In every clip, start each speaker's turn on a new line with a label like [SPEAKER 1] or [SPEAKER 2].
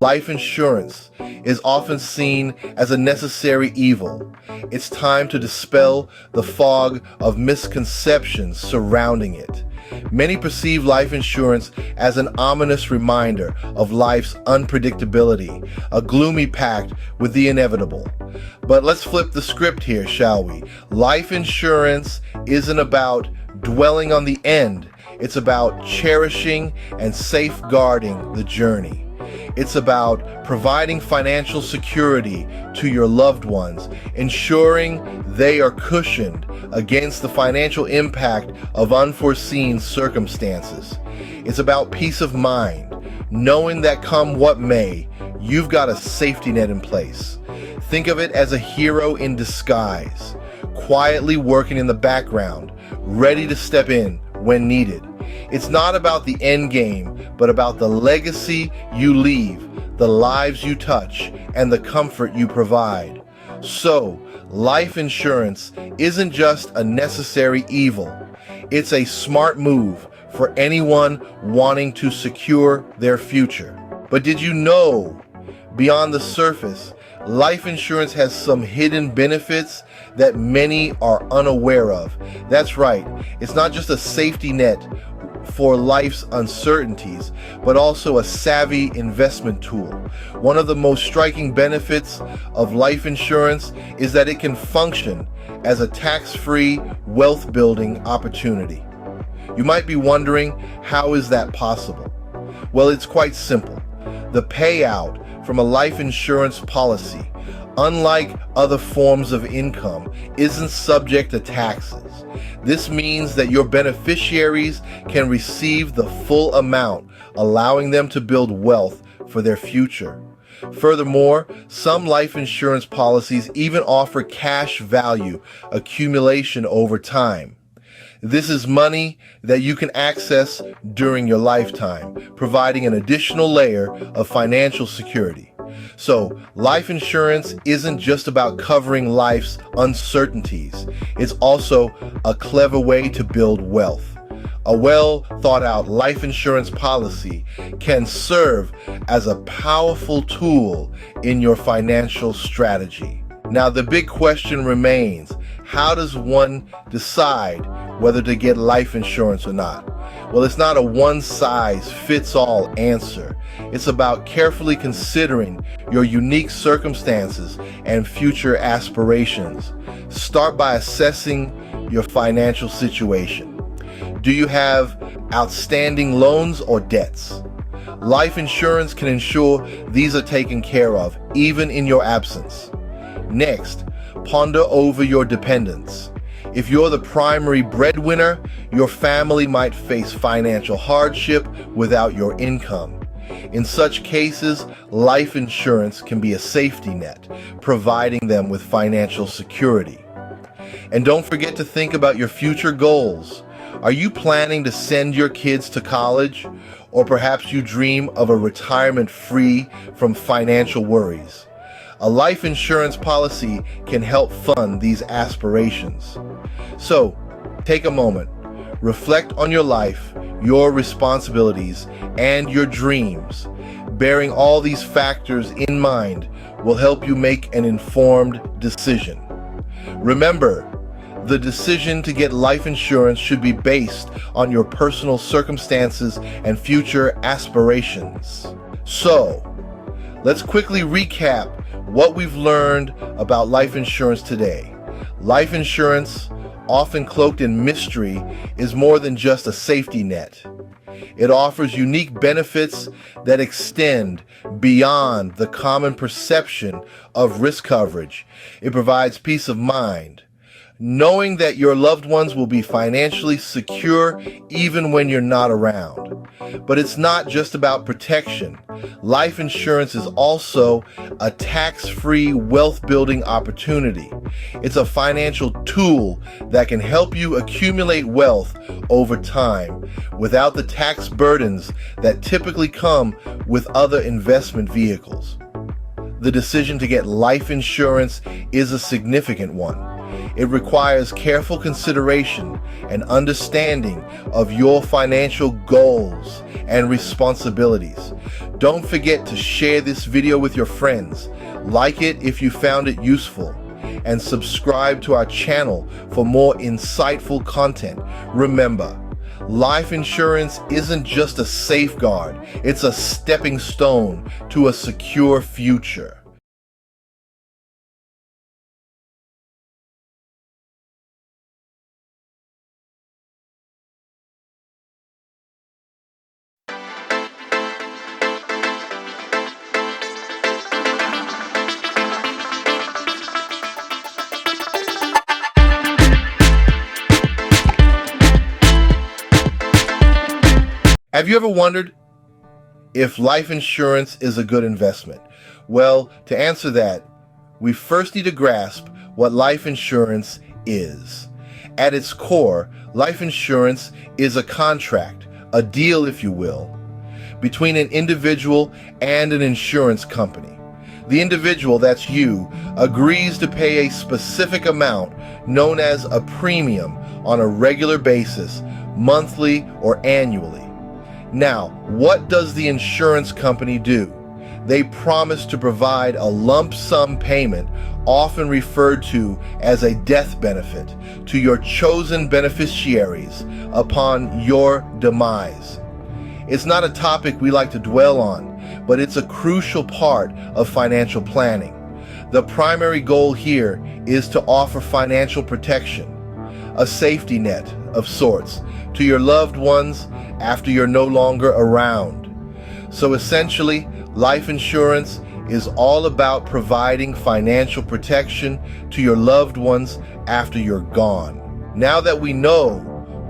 [SPEAKER 1] life insurance is often seen as a necessary evil. It's time to dispel the fog of misconceptions surrounding it. Many perceive life insurance as an ominous reminder of life's unpredictability, a gloomy pact with the inevitable. But let's flip the script here, shall we? Life insurance isn't about dwelling on the end. It's about cherishing and safeguarding the journey. It's about providing financial security to your loved ones, ensuring they are cushioned against the financial impact of unforeseen circumstances. It's about peace of mind, knowing that come what may, you've got a safety net in place. Think of it as a hero in disguise, quietly working in the background, ready to step in when needed. It's not about the end game, but about the legacy you leave, the lives you touch, and the comfort you provide. So, life insurance isn't just a necessary evil. It's a smart move for anyone wanting to secure their future. But did you know, beyond the surface, life insurance has some hidden benefits that many are unaware of? That's right, it's not just a safety net for life's uncertainties, but also a savvy investment tool. One of the most striking benefits of life insurance is that it can function as a tax-free wealth-building opportunity. You might be wondering, how is that possible? Well, it's quite simple. The payout from a life insurance policy, unlike other forms of income, isn't subject to taxes. This means that your beneficiaries can receive the full amount, allowing them to build wealth for their future. Furthermore, some life insurance policies even offer cash value accumulation over time. This is money that you can access during your lifetime, providing an additional layer of financial security. So, life insurance isn't just about covering life's uncertainties. It's also a clever way to build wealth. A well thought out life insurance policy can serve as a powerful tool in your financial strategy. Now, the big question remains, how does one decide whether to get life insurance or not? Well, it's not a one-size-fits-all answer. It's about carefully considering your unique circumstances and future aspirations. Start by assessing your financial situation. Do you have outstanding loans or debts? Life insurance can ensure these are taken care of, even in your absence. Next, ponder over your dependents. If you're the primary breadwinner, your family might face financial hardship without your income. In such cases, life insurance can be a safety net, providing them with financial security. And don't forget to think about your future goals. Are you planning to send your kids to college? Or perhaps you dream of a retirement free from financial worries. A life insurance policy can help fund these aspirations. So, take a moment, reflect on your life, your responsibilities, and your dreams. Bearing all these factors in mind will help you make an informed decision. Remember, the decision to get life insurance should be based on your personal circumstances and future aspirations. So, let's quickly recap what we've learned about life insurance today. Life insurance, often cloaked in mystery, is more than just a safety net. It offers unique benefits that extend beyond the common perception of risk coverage. It provides peace of mind, knowing that your loved ones will be financially secure even when you're not around. But it's not just about protection. Life insurance is also a tax-free wealth-building opportunity. It's a financial tool that can help you accumulate wealth over time without the tax burdens that typically come with other investment vehicles. The decision to get life insurance is a significant one. It requires careful consideration and understanding of your financial goals and responsibilities. Don't forget to share this video with your friends, like it if you found it useful, and subscribe to our channel for more insightful content. Remember, life insurance isn't just a safeguard, it's a stepping stone to a secure future. Have you ever wondered if life insurance is a good investment? Well, to answer that, we first need to grasp what life insurance is. At its core, life insurance is a contract, a deal, if you will, between an individual and an insurance company. The individual, that's you, agrees to pay a specific amount known as a premium on a regular basis, monthly or annually. Now, what does the insurance company do? They promise to provide a lump sum payment, often referred to as a death benefit, to your chosen beneficiaries upon your demise. It's not a topic we like to dwell on, but it's a crucial part of financial planning. The primary goal here is to offer financial protection, a safety net of sorts, to your loved ones after you're no longer around. So essentially, life insurance is all about providing financial protection to your loved ones after you're gone. Now that we know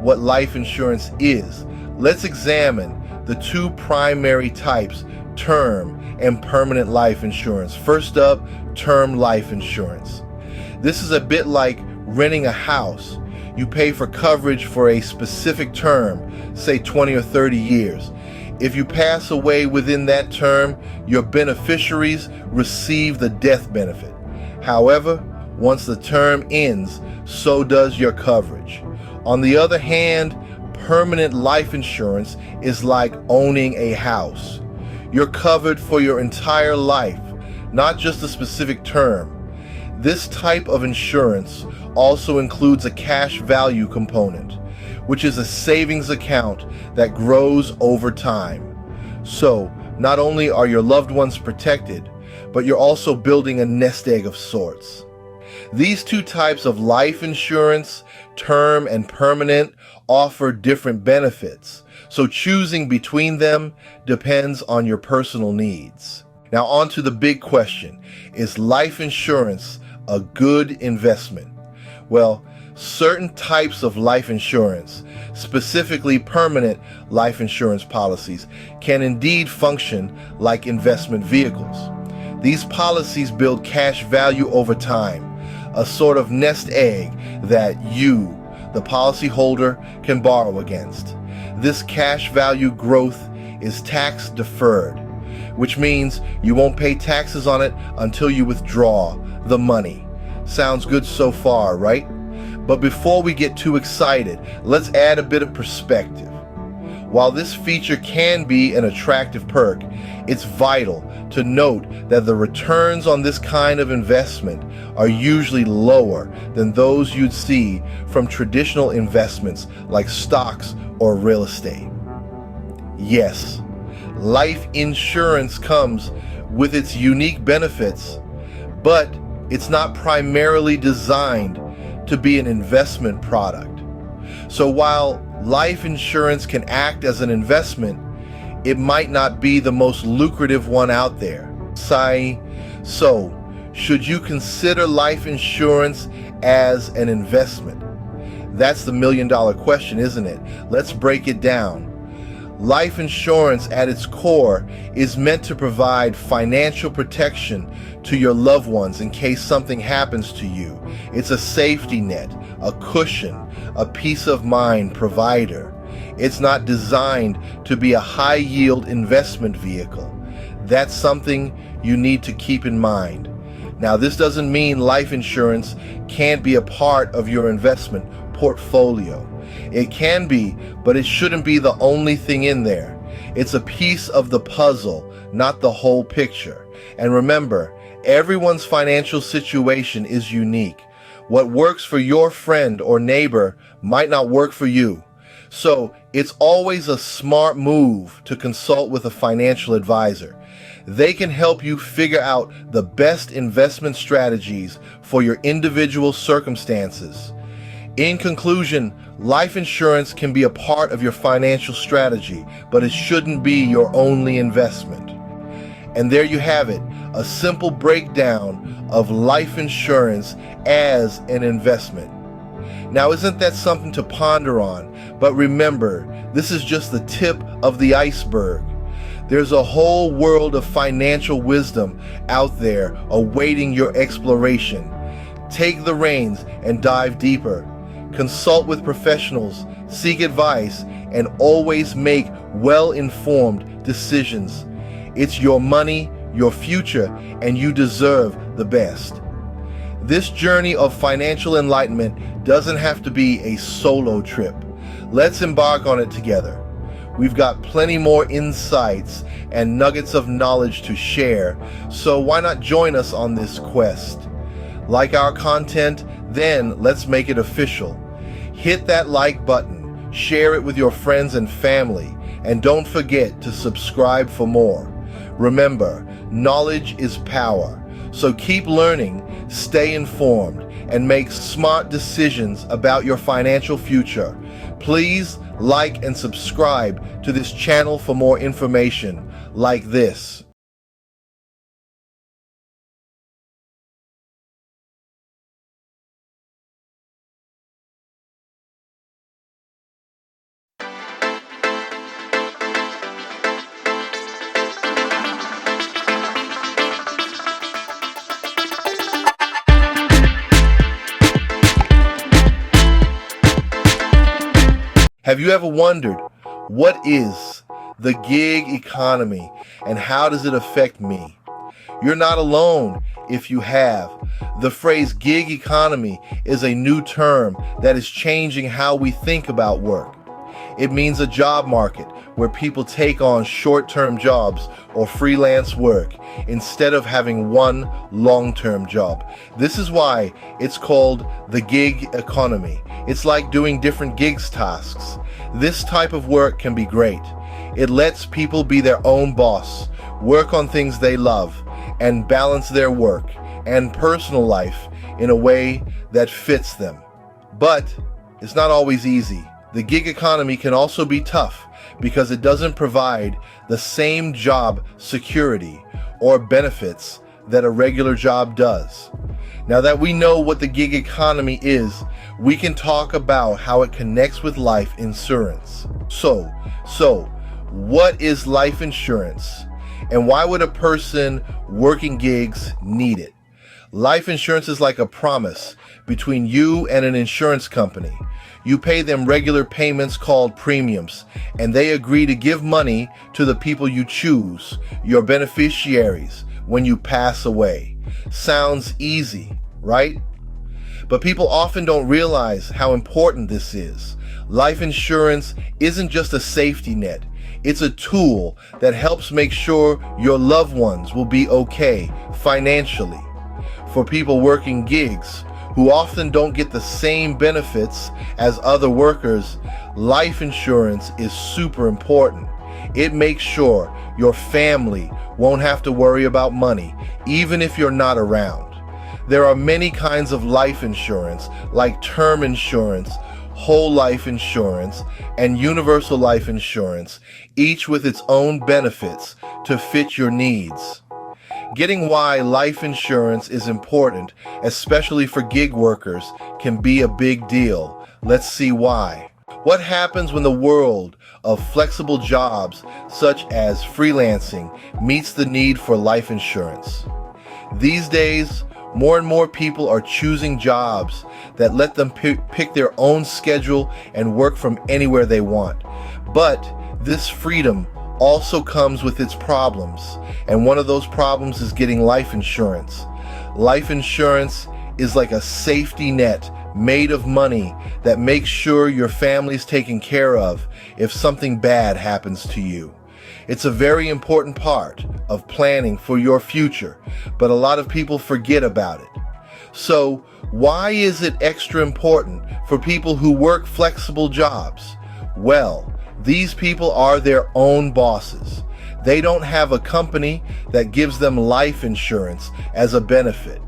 [SPEAKER 1] what life insurance is, let's examine the two primary types, term and permanent life insurance. First up, term life insurance. This is a bit like renting a house. You pay for coverage for a specific term, say 20 or 30 years. If you pass away within that term, your beneficiaries receive the death benefit. However, once the term ends, so does your coverage. On the other hand, permanent life insurance is like owning a house. You're covered for your entire life, not just a specific term. This type of insurance also includes a cash value component, which is a savings account that grows over time. So, not only are your loved ones protected, but you're also building a nest egg of sorts. These two types of life insurance, term and permanent, offer different benefits, so choosing between them depends on your personal needs. Now on to the big question, is life insurance a good investment? Well, certain types of life insurance, specifically permanent life insurance policies, can indeed function like investment vehicles. These policies build cash value over time, a sort of nest egg that you, the policyholder, can borrow against. This cash value growth is tax deferred, which means you won't pay taxes on it until you withdraw the money. Sounds good so far, right? But before we get too excited, let's add a bit of perspective. While this feature can be an attractive perk, it's vital to note that the returns on this kind of investment are usually lower than those you'd see from traditional investments like stocks or real estate. Yes, life insurance comes with its unique benefits, but it's not primarily designed to be an investment product. So while life insurance can act as an investment, it might not be the most lucrative one out there. So, should you consider life insurance as an investment? That's the million-dollar question, isn't it? Let's break it down. Life insurance at its core is meant to provide financial protection to your loved ones in case something happens to you. It's a safety net, a cushion, a peace of mind provider. It's not designed to be a high-yield investment vehicle. That's something you need to keep in mind. Now, this doesn't mean life insurance can't be a part of your investment portfolio. It can be, but it shouldn't be the only thing in there. It's a piece of the puzzle, not the whole picture. And remember, everyone's financial situation is unique. What works for your friend or neighbor might not work for you. So it's always a smart move to consult with a financial advisor. They can help you figure out the best investment strategies for your individual circumstances. In conclusion, life insurance can be a part of your financial strategy, but it shouldn't be your only investment. And there you have it, a simple breakdown of life insurance as an investment. Now, isn't that something to ponder on? But remember, this is just the tip of the iceberg. There's a whole world of financial wisdom out there awaiting your exploration. Take the reins and dive deeper. Consult with professionals, seek advice, and always make well-informed decisions. It's your money, your future, and you deserve the best. This journey of financial enlightenment doesn't have to be a solo trip. Let's embark on it together. We've got plenty more insights and nuggets of knowledge to share, so why not join us on this quest? Like our content? Then let's make it official. Hit that like button, share it with your friends and family, and don't forget to subscribe for more. Remember, knowledge is power, so keep learning, stay informed, and make smart decisions about your financial future. Please like and subscribe to this channel for more information like this. Have you ever wondered, what is the gig economy and how does it affect me? You're not alone if you have. The phrase gig economy is a new term that is changing how we think about work. It means a job market where people take on short-term jobs or freelance work instead of having one long-term job. This is why it's called the gig economy. It's like doing different gigs tasks. This type of work can be great. It lets people be their own boss, work on things they love, and balance their work and personal life in a way that fits them. But it's not always easy. The gig economy can also be tough because it doesn't provide the same job security or benefits that a regular job does. Now that we know what the gig economy is, we can talk about how it connects with life insurance. So, what is life insurance? And why would a person working gigs need it? Life insurance is like a promise between you and an insurance company. You pay them regular payments called premiums, and they agree to give money to the people you choose, your beneficiaries, when you pass away. Sounds easy, right? But people often don't realize how important this is. Life insurance isn't just a safety net. It's a tool that helps make sure your loved ones will be okay financially. For people working gigs, who often don't get the same benefits as other workers, life insurance is super important. It makes sure your family won't have to worry about money, even if you're not around. There are many kinds of life insurance, like term insurance, whole life insurance, and universal life insurance, each with its own benefits to fit your needs. Getting why life insurance is important, especially for gig workers, can be a big deal. Let's see why. What happens when the world of flexible jobs, such as freelancing, meets the need for life insurance? These days, more and more people are choosing jobs that let them pick their own schedule and work from anywhere they want. But this freedom also comes with its problems, and one of those problems is getting life insurance. Life insurance is like a safety net made of money that makes sure your family's taken care of if something bad happens to you. It's a very important part of planning for your future, but a lot of people forget about it. So, why is it extra important for people who work flexible jobs? Well, these people are their own bosses. They don't have a company that gives them life insurance as a benefit.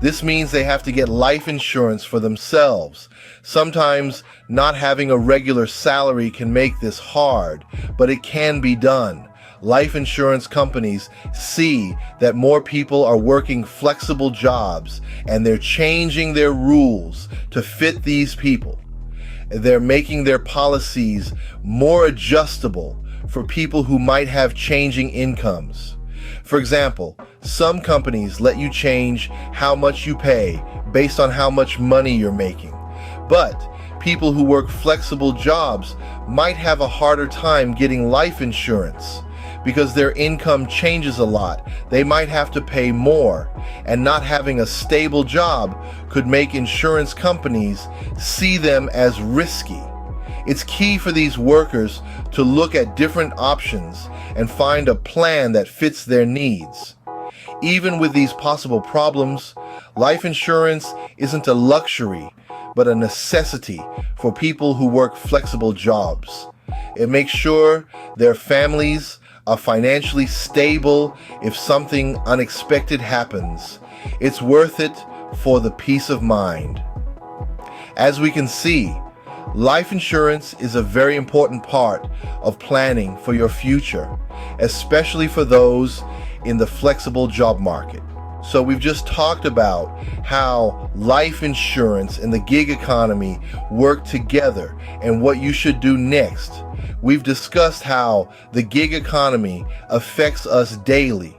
[SPEAKER 1] This means they have to get life insurance for themselves. Sometimes not having a regular salary can make this hard, but it can be done. Life insurance companies see that more people are working flexible jobs, and they're changing their rules to fit these people. They're making their policies more adjustable for people who might have changing incomes. For example, some companies let you change how much you pay based on how much money you're making. But people who work flexible jobs might have a harder time getting life insurance because their income changes a lot. They might have to pay more, and not having a stable job could make insurance companies see them as risky. It's key for these workers to look at different options and find a plan that fits their needs. Even with these possible problems, life insurance isn't a luxury, but a necessity for people who work flexible jobs. It makes sure their families are financially stable if something unexpected happens. It's worth it for the peace of mind. As we can see, life insurance is a very important part of planning for your future, especially for those in the flexible job market. So we've just talked about how life insurance and the gig economy work together and what you should do next. We've discussed how the gig economy affects us daily.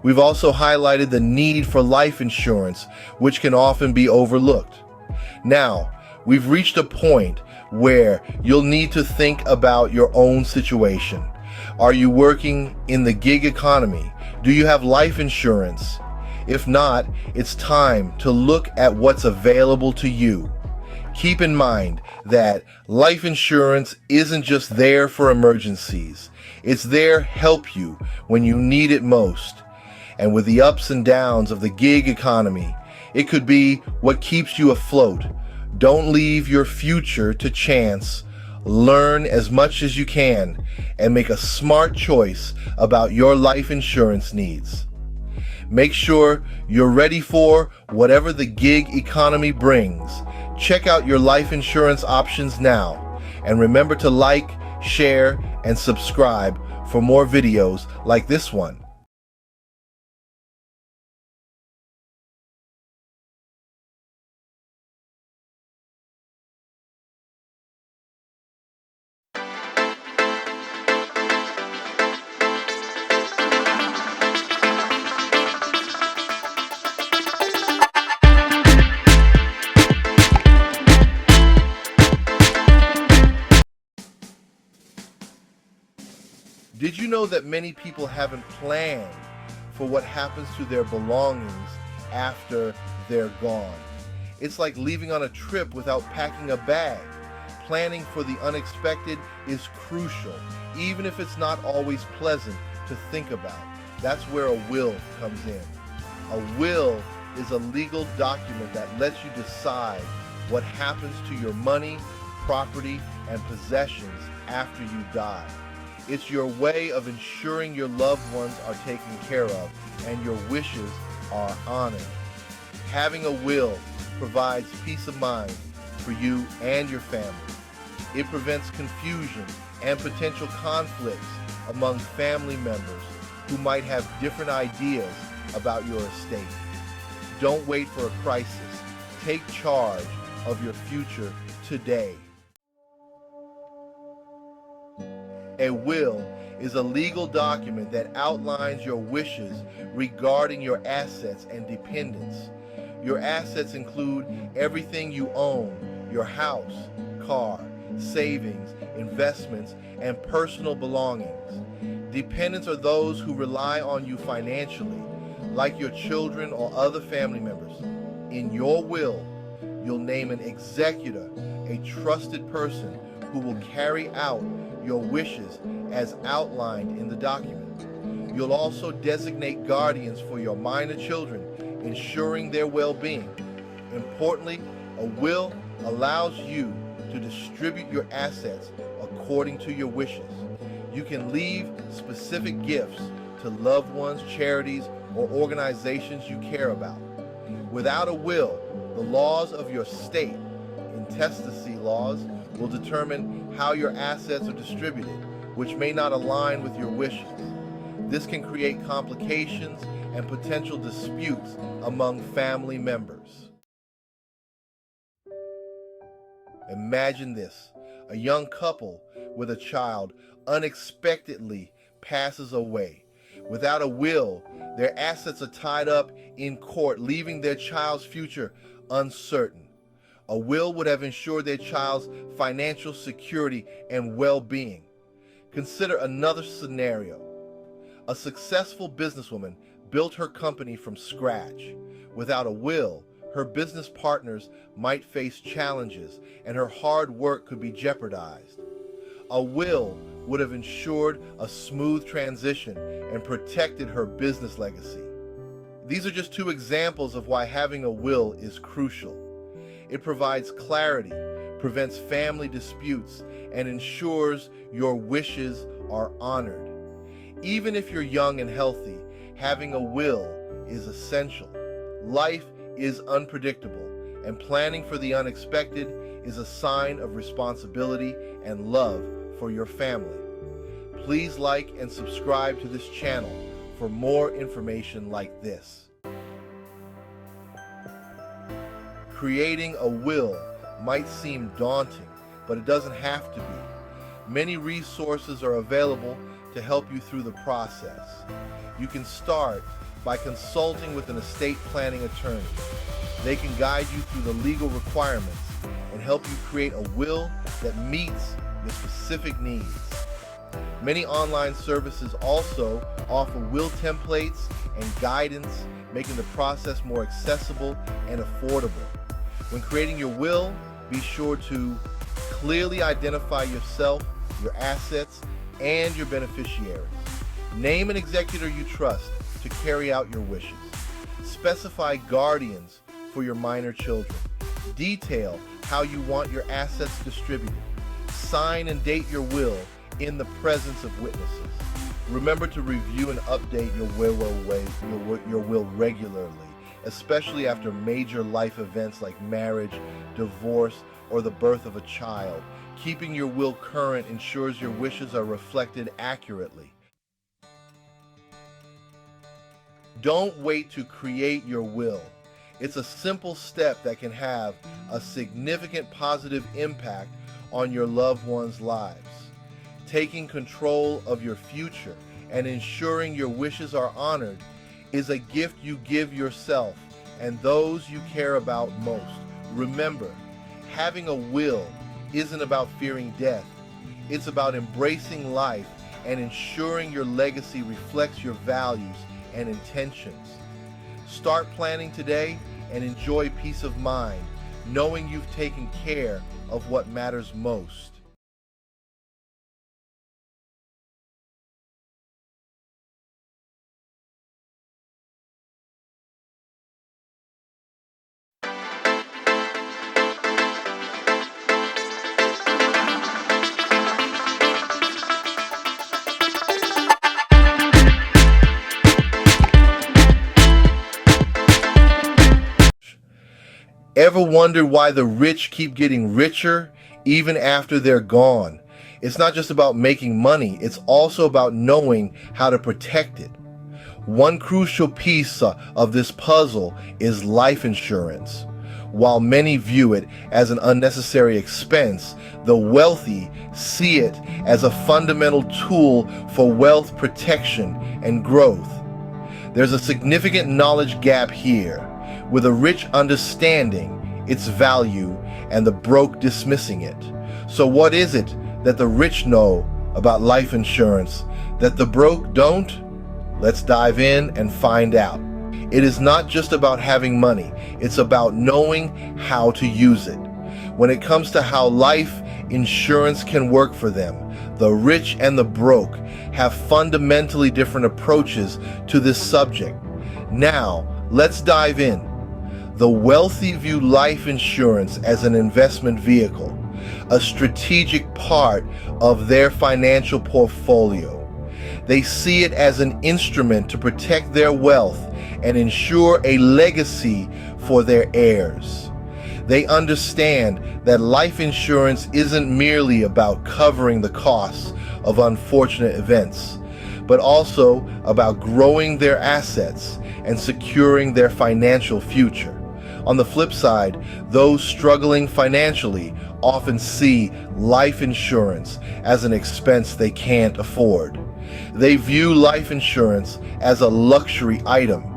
[SPEAKER 1] We've also highlighted the need for life insurance, which can often be overlooked. Now, we've reached a point where you'll need to think about your own situation. Are you working in the gig economy? Do you have life insurance? If not, it's time to look at what's available to you. Keep in mind that life insurance isn't just there for emergencies. It's there to help you when you need it most. And with the ups and downs of the gig economy, it could be what keeps you afloat. Don't leave your future to chance. Learn as much as you can and make a smart choice about your life insurance needs. Make sure you're ready for whatever the gig economy brings. Check out your life insurance options now. And remember to like, share, and subscribe for more videos like this one. Did you know that many people haven't planned for what happens to their belongings after they're gone? It's like leaving on a trip without packing a bag. Planning for the unexpected is crucial, even if it's not always pleasant to think about. That's where a will comes in. A will is a legal document that lets you decide what happens to your money, property, and possessions after you die. It's your way of ensuring your loved ones are taken care of and your wishes are honored. Having a will provides peace of mind for you and your family. It prevents confusion and potential conflicts among family members who might have different ideas about your estate. Don't wait for a crisis. Take charge of your future today. A will is a legal document that outlines your wishes regarding your assets and dependents. Your assets include everything you own: your house, car, savings, investments, and personal belongings. Dependents are those who rely on you financially, like your children or other family members. In your will, you'll name an executor, a trusted person who will carry out your wishes as outlined in the document. You'll also designate guardians for your minor children, ensuring their well-being. Importantly, a will allows you to distribute your assets according to your wishes. You can leave specific gifts to loved ones, charities, or organizations you care about. Without a will, the laws of your state, intestacy laws, will determine how your assets are distributed, which may not align with your wishes. This can create complications and potential disputes among family members. Imagine this: a young couple with a child unexpectedly passes away. Without a will, their assets are tied up in court, leaving their child's future uncertain. A will would have ensured their child's financial security and well-being. Consider another scenario. A successful businesswoman built her company from scratch. Without a will, her business partners might face challenges and her hard work could be jeopardized. A will would have ensured a smooth transition and protected her business legacy. These are just two examples of why having a will is crucial. It provides clarity, prevents family disputes, and ensures your wishes are honored. Even if you're young and healthy, having a will is essential. Life is unpredictable, and planning for the unexpected is a sign of responsibility and love for your family. Please like and subscribe to this channel for more information like this. Creating a will might seem daunting, but it doesn't have to be. Many resources are available to help you through the process. You can start by consulting with an estate planning attorney. They can guide you through the legal requirements and help you create a will that meets your specific needs. Many online services also offer will templates and guidance, making the process more accessible and affordable. When creating your will, be sure to clearly identify yourself, your assets, and your beneficiaries. Name an executor you trust to carry out your wishes. Specify guardians for your minor children. Detail how you want your assets distributed. Sign and date your will in the presence of witnesses. Remember to review and update your will regularly, especially after major life events like marriage, divorce, or the birth of a child. Keeping your will current ensures your wishes are reflected accurately. Don't wait to create your will. It's a simple step that can have a significant positive impact on your loved ones' lives. Taking control of your future and ensuring your wishes are honored is a gift you give yourself and those you care about most. Remember, having a will isn't about fearing death. It's about embracing life and ensuring your legacy reflects your values and intentions. Start planning today and enjoy peace of mind, knowing you've taken care of what matters most. Ever wondered why the rich keep getting richer even after they're gone? It's not just about making money, it's also about knowing how to protect it. One crucial piece of this puzzle is life insurance. While many view it as an unnecessary expense, the wealthy see it as a fundamental tool for wealth protection and growth. There's a significant knowledge gap here, with a rich understanding its value and the broke dismissing it. So what is it that the rich know about life insurance that the broke don't? Let's dive in and find out. It is not just about having money, it's about knowing how to use it. When it comes to how life insurance can work for them, the rich and the broke have fundamentally different approaches to this subject. Now, let's dive in. The wealthy view life insurance as an investment vehicle, a strategic part of their financial portfolio. They see it as an instrument to protect their wealth and ensure a legacy for their heirs. They understand that life insurance isn't merely about covering the costs of unfortunate events, but also about growing their assets and securing their financial future. On the flip side, those struggling financially often see life insurance as an expense they can't afford. They view life insurance as a luxury item,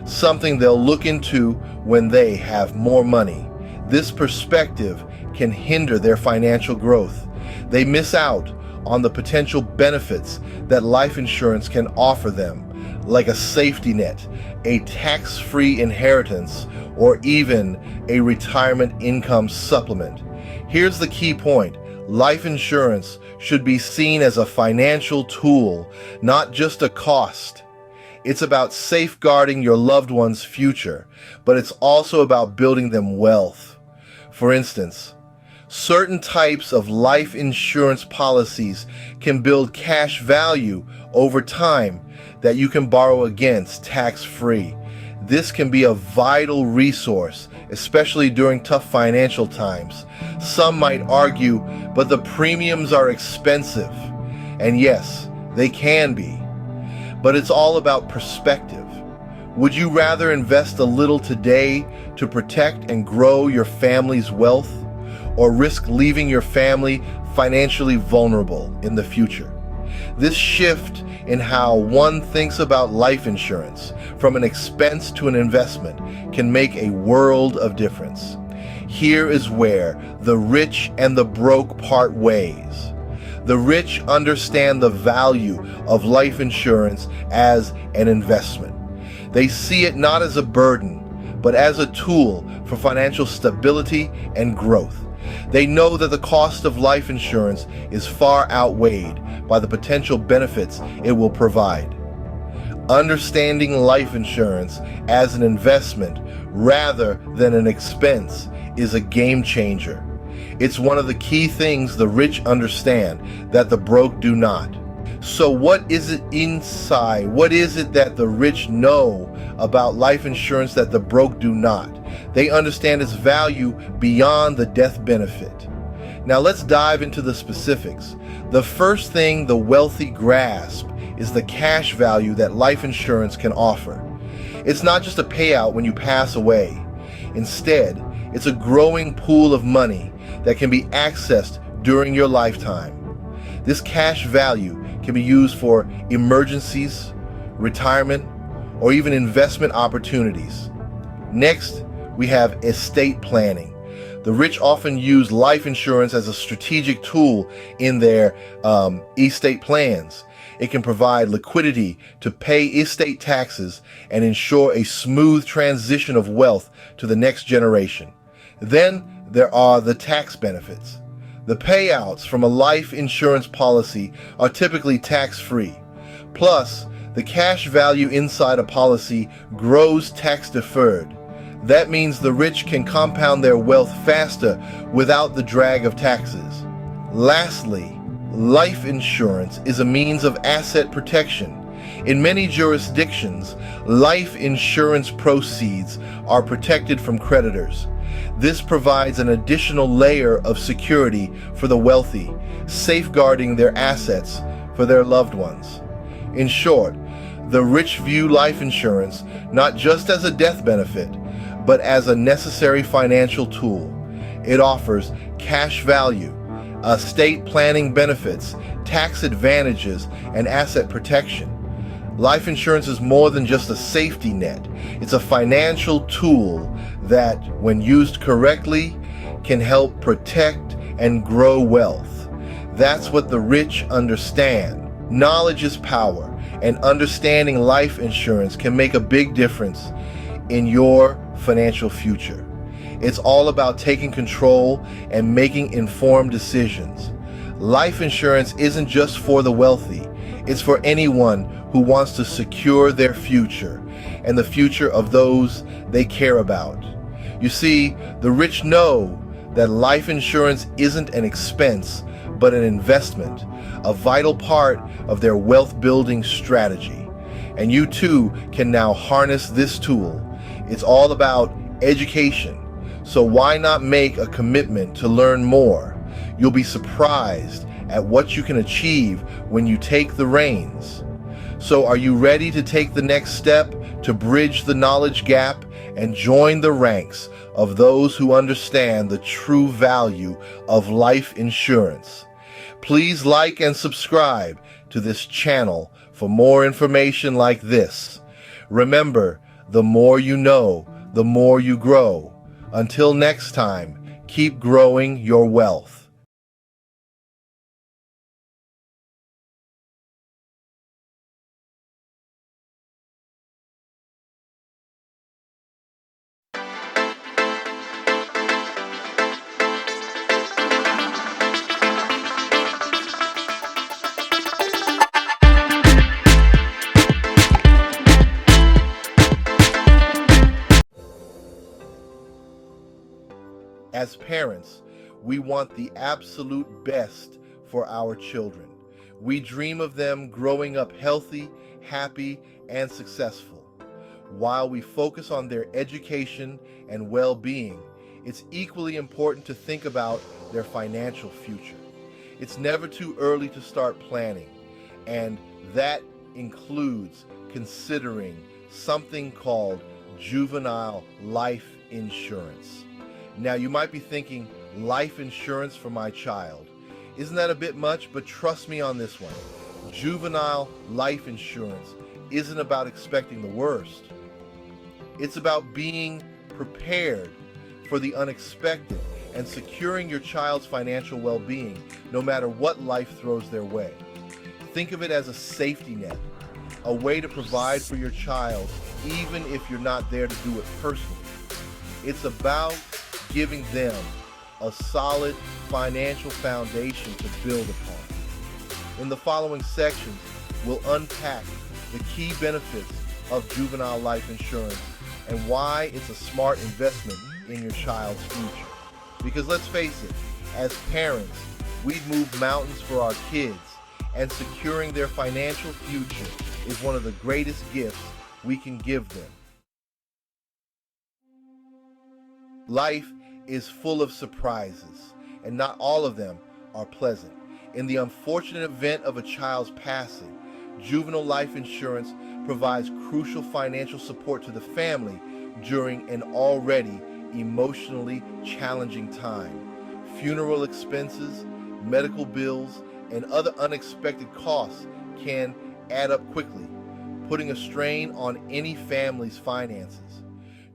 [SPEAKER 1] something they'll look into when they have more money. This perspective can hinder their financial growth. They miss out on the potential benefits that life insurance can offer them, like a safety net, a tax-free inheritance, or even a retirement income supplement. Here's the key point. Life insurance should be seen as a financial tool, not just a cost. It's about safeguarding your loved one's future, but it's also about building them wealth. For instance, certain types of life insurance policies can build cash value over time that you can borrow against tax-free. This can be a vital resource, especially during tough financial times. Some might argue, but the premiums are expensive. And yes, they can be. But it's all about perspective. Would you rather invest a little today to protect and grow your family's wealth, or risk leaving your family financially vulnerable in the future? This shift in how one thinks about life insurance, from an expense to an investment, can make a world of difference. Here is where the rich and the broke part ways. The rich understand the value of life insurance as an investment. They see it not as a burden, but as a tool for financial stability and growth. They know that the cost of life insurance is far outweighed by the potential benefits it will provide. Understanding life insurance as an investment rather than an expense is a game changer. It's one of the key things the rich understand that the broke do not. So what is it inside? What is it that the rich know about life insurance that the broke do not? They understand its value beyond the death benefit. Now let's dive into the specifics. The first thing the wealthy grasp is the cash value that life insurance can offer. It's not just a payout when you pass away. Instead, it's a growing pool of money that can be accessed during your lifetime. This cash value can be used for emergencies, retirement, or even investment opportunities. Next, we have estate planning. The rich often use life insurance as a strategic tool in their estate plans. It can provide liquidity to pay estate taxes and ensure a smooth transition of wealth to the next generation. Then there are the tax benefits. The payouts from a life insurance policy are typically tax-free. Plus, the cash value inside a policy grows tax-deferred. That means the rich can compound their wealth faster without the drag of taxes. Lastly, life insurance is a means of asset protection. In many jurisdictions, life insurance proceeds are protected from creditors. This provides an additional layer of security for the wealthy, safeguarding their assets for their loved ones. In short, the rich view life insurance not just as a death benefit, but as a necessary financial tool. It offers cash value, estate planning benefits, tax advantages, and asset protection. Life insurance is more than just a safety net. It's a financial tool that, when used correctly, can help protect and grow wealth. That's what the rich understand. Knowledge is power, and understanding life insurance can make a big difference in your financial future. It's all about taking control and making informed decisions. Life insurance isn't just for the wealthy, it's for anyone who wants to secure their future and the future of those they care about. You see, the rich know that life insurance isn't an expense, but an investment, a vital part of their wealth-building strategy. And you too can now harness this tool. It's all about education. So why not make a commitment to learn more? You'll be surprised at what you can achieve when you take the reins. So are you ready to take the next step to bridge the knowledge gap and join the ranks of those who understand the true value of life insurance? Please like and subscribe to this channel for more information like this. Remember, the more you know, the more you grow. Until next time, keep growing your wealth. As parents, we want the absolute best for our children. We dream of them growing up healthy, happy, and successful. While we focus on their education and well-being, it's equally important to think about their financial future. It's never too early to start planning, and that includes considering something called juvenile life insurance. Now, you might be thinking, life insurance for my child. Isn't that a bit much? But trust me on this one. Juvenile life insurance isn't about expecting the worst. It's about being prepared for the unexpected and securing your child's financial well-being no matter what life throws their way. Think of it as a safety net, a way to provide for your child even if you're not there to do it personally. It's about giving them a solid financial foundation to build upon. In the following sections, we'll unpack the key benefits of juvenile life insurance and why it's a smart investment in your child's future. Because let's face it, as parents, we'd move mountains for our kids, and securing their financial future is one of the greatest gifts we can give them. Life is full of surprises, and not all of them are pleasant. In the unfortunate event of a child's passing, juvenile life insurance provides crucial financial support to the family during an already emotionally challenging time. Funeral expenses, medical bills, and other unexpected costs can add up quickly, putting a strain on any family's finances.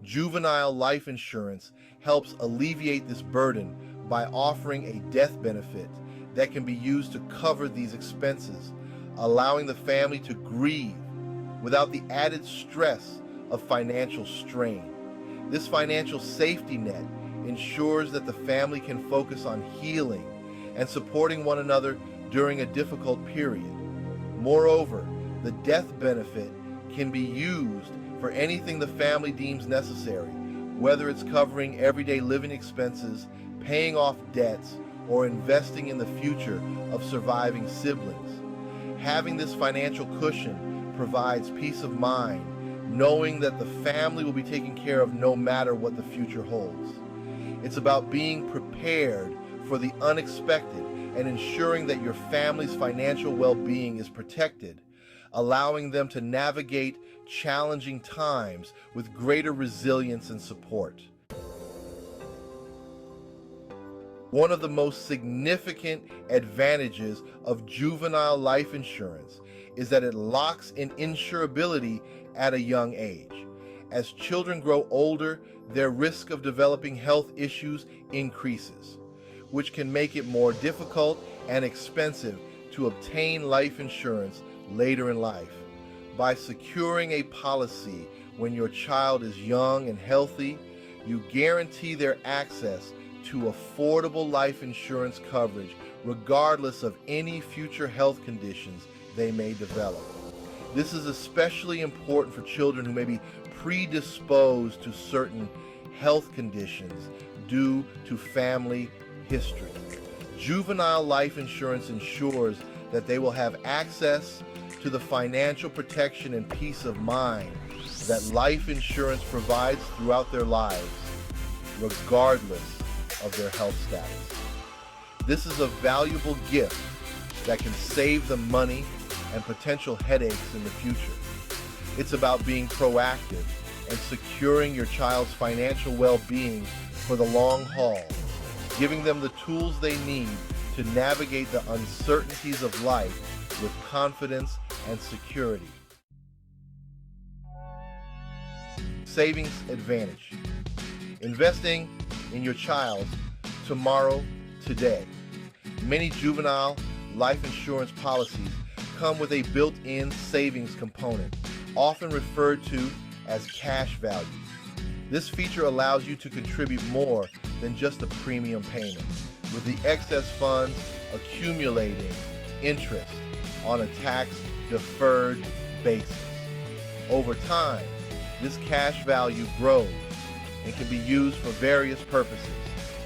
[SPEAKER 1] Juvenile life insurance helps alleviate this burden by offering a death benefit that can be used to cover these expenses, allowing the family to grieve without the added stress of financial strain. This financial safety net ensures that the family can focus on healing and supporting one another during a difficult period. Moreover, the death benefit can be used for anything the family deems necessary, whether it's covering everyday living expenses, paying off debts, or investing in the future of surviving siblings. Having this financial cushion provides peace of mind, knowing that the family will be taken care of no matter what the future holds. It's about being prepared for the unexpected and ensuring that your family's financial well-being is protected, allowing them to navigate challenging times with greater resilience and support. One of the most significant advantages of juvenile life insurance is that it locks in insurability at a young age. As children grow older, their risk of developing health issues increases, which can make it more difficult and expensive to obtain life insurance later in life. By securing a policy when your child is young and healthy, you guarantee their access to affordable life insurance coverage regardless of any future health conditions they may develop. This is especially important for children who may be predisposed to certain health conditions due to family history. Juvenile life insurance ensures that they will have access to the financial protection and peace of mind that life insurance provides throughout their lives, regardless of their health status. This is a valuable gift that can save them money and potential headaches in the future. It's about being proactive and securing your child's financial well-being for the long haul, giving them the tools they need to navigate the uncertainties of life with confidence and security. Savings advantage. Investing in your child tomorrow, today. Many juvenile life insurance policies come with a built-in savings component, often referred to as cash value. This feature allows you to contribute more than just a premium payment, with the excess funds accumulating interest on a tax-deferred basis. Over time, this cash value grows and can be used for various purposes,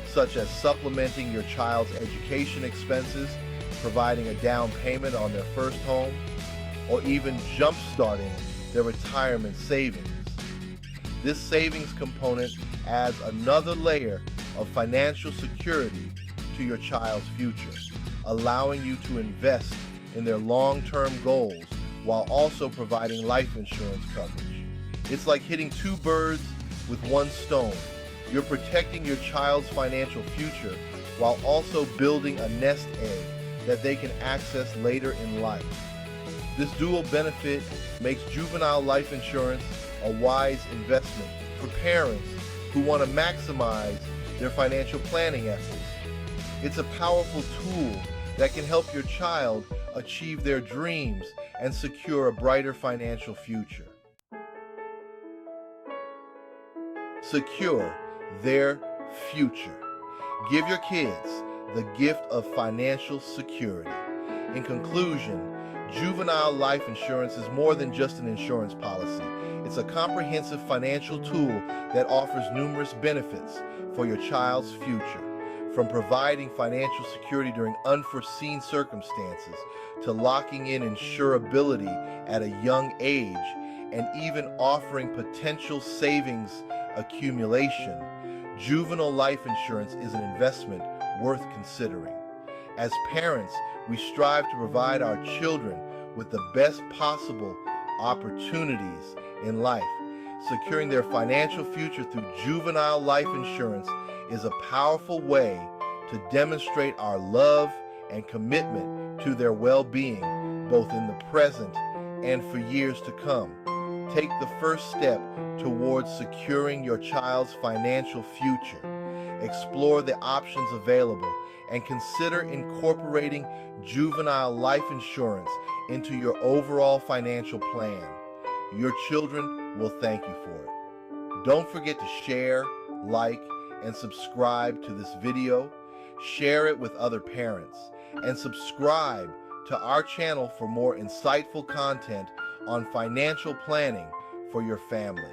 [SPEAKER 1] such as supplementing your child's education expenses, providing a down payment on their first home, or even jump-starting their retirement savings. This savings component adds another layer of financial security to your child's future, allowing you to invest in their long-term goals while also providing life insurance coverage. It's like hitting two birds with one stone. You're protecting your child's financial future while also building a nest egg that they can access later in life. This dual benefit makes juvenile life insurance a wise investment for parents who want to maximize their financial planning efforts. It's a powerful tool that can help your child achieve their dreams and secure a brighter financial future. Secure their future. Give your kids the gift of financial security. In conclusion, juvenile life insurance is more than just an insurance policy. It's a comprehensive financial tool that offers numerous benefits for your child's future, from providing financial security during unforeseen circumstances to locking in insurability at a young age and even offering potential savings accumulation. Juvenile life insurance is an investment worth considering. As parents, we strive to provide our children with the best possible opportunities in life. Securing their financial future through juvenile life insurance is a powerful way to demonstrate our love and commitment to their well-being, both in the present and for years to come. Take the first step towards securing your child's financial future. Explore the options available and consider incorporating juvenile life insurance into your overall financial plan. Your children will thank you for it. Don't forget to share, like, and subscribe to this video. Share it with other parents, and subscribe to our channel for more insightful content on financial planning for your family.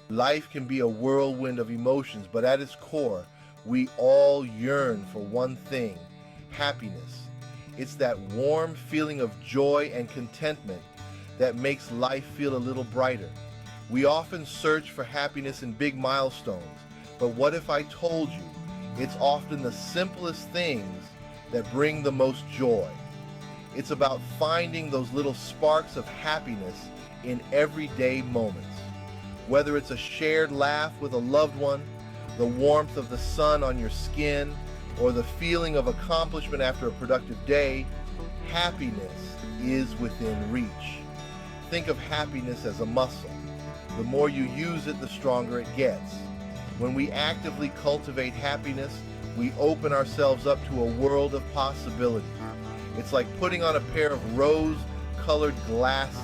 [SPEAKER 1] Life can be a whirlwind of emotions, but at its core, we all yearn for one thing: happiness. It's that warm feeling of joy and contentment that makes life feel a little brighter. We often search for happiness in big milestones, but what if I told you it's often the simplest things that bring the most joy? It's about finding those little sparks of happiness in everyday moments. Whether it's a shared laugh with a loved one, the warmth of the sun on your skin, or the feeling of accomplishment after a productive day, happiness is within reach. Think of happiness as a muscle. The more you use it, the stronger it gets. When we actively cultivate happiness, we open ourselves up to a world of possibilities. It's like putting on a pair of rose-colored glasses.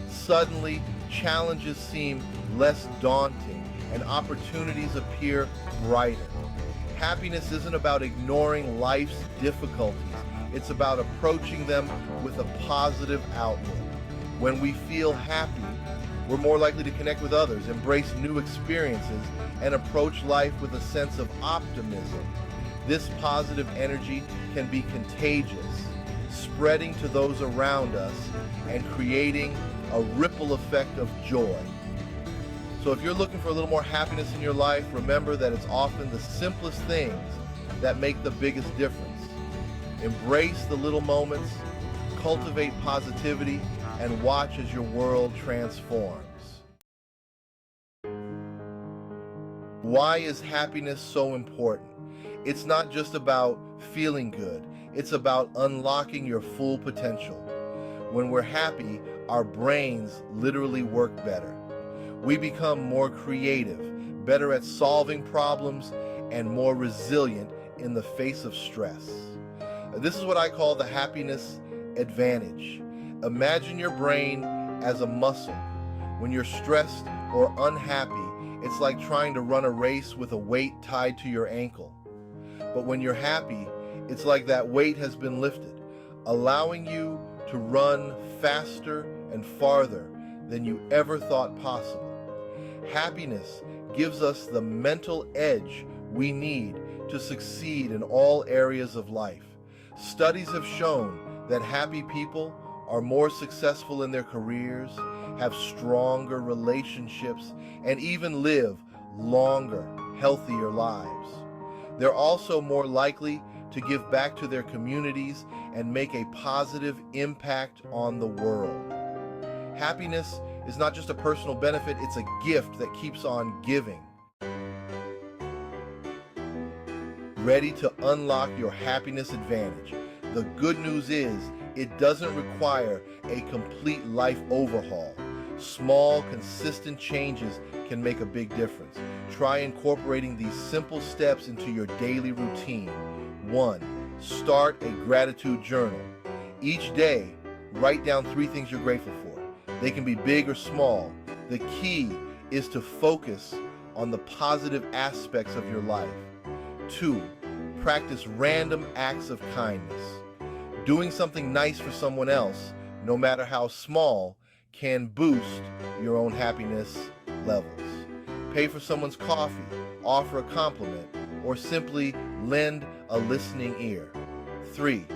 [SPEAKER 1] Suddenly, challenges seem less daunting and opportunities appear brighter. Happiness isn't about ignoring life's difficulties. It's about approaching them with a positive outlook. When we feel happy, we're more likely to connect with others, embrace new experiences, and approach life with a sense of optimism. This positive energy can be contagious, spreading to those around us and creating a ripple effect of joy. So if you're looking for a little more happiness in your life, remember that it's often the simplest things that make the biggest difference. Embrace the little moments, cultivate positivity, and watch as your world transforms. Why is happiness so important? It's not just about feeling good. It's about unlocking your full potential. When we're happy, our brains literally work better. We become more creative, better at solving problems, and more resilient in the face of stress. This is what I call the happiness advantage. Imagine your brain as a muscle. When you're stressed or unhappy, it's like trying to run a race with a weight tied to your ankle. But when you're happy, it's like that weight has been lifted, allowing you to run faster and farther than you ever thought possible. Happiness gives us the mental edge we need to succeed in all areas of life. Studies have shown that happy people are more successful in their careers, have stronger relationships, and even live longer, healthier lives. They're also more likely to give back to their communities and make a positive impact on the world. Happiness is not just a personal benefit, it's a gift that keeps on giving. Ready to unlock your happiness advantage. The good news is, it doesn't require a complete life overhaul. Small, consistent changes can make a big difference. Try incorporating these simple steps into your daily routine. 1. Start a gratitude journal. Each day, write down 3 things you're grateful for. They can be big or small. The key is to focus on the positive aspects of your life. 2. Practice random acts of kindness. Doing something nice for someone else, no matter how small, can boost your own happiness levels. Pay for someone's coffee, offer a compliment, or simply lend a listening ear. 3.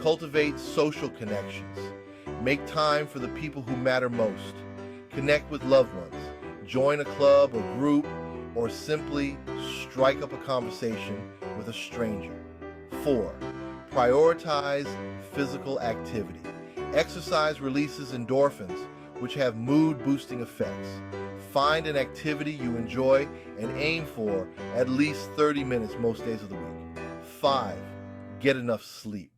[SPEAKER 1] Cultivate social connections. Make time for the people who matter most. Connect with loved ones. Join a club or group, or simply strike up a conversation with a stranger. 4. Prioritize physical activity. Exercise releases endorphins, which have mood-boosting effects. Find an activity you enjoy and aim for at least 30 minutes most days of the week. 5. Get enough sleep.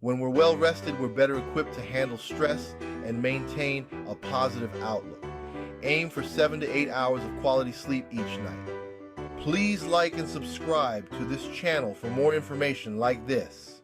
[SPEAKER 1] When we're well rested, we're better equipped to handle stress and maintain a positive outlook. Aim for 7 to 8 hours of quality sleep each night. Please like and subscribe to this channel for more information like this.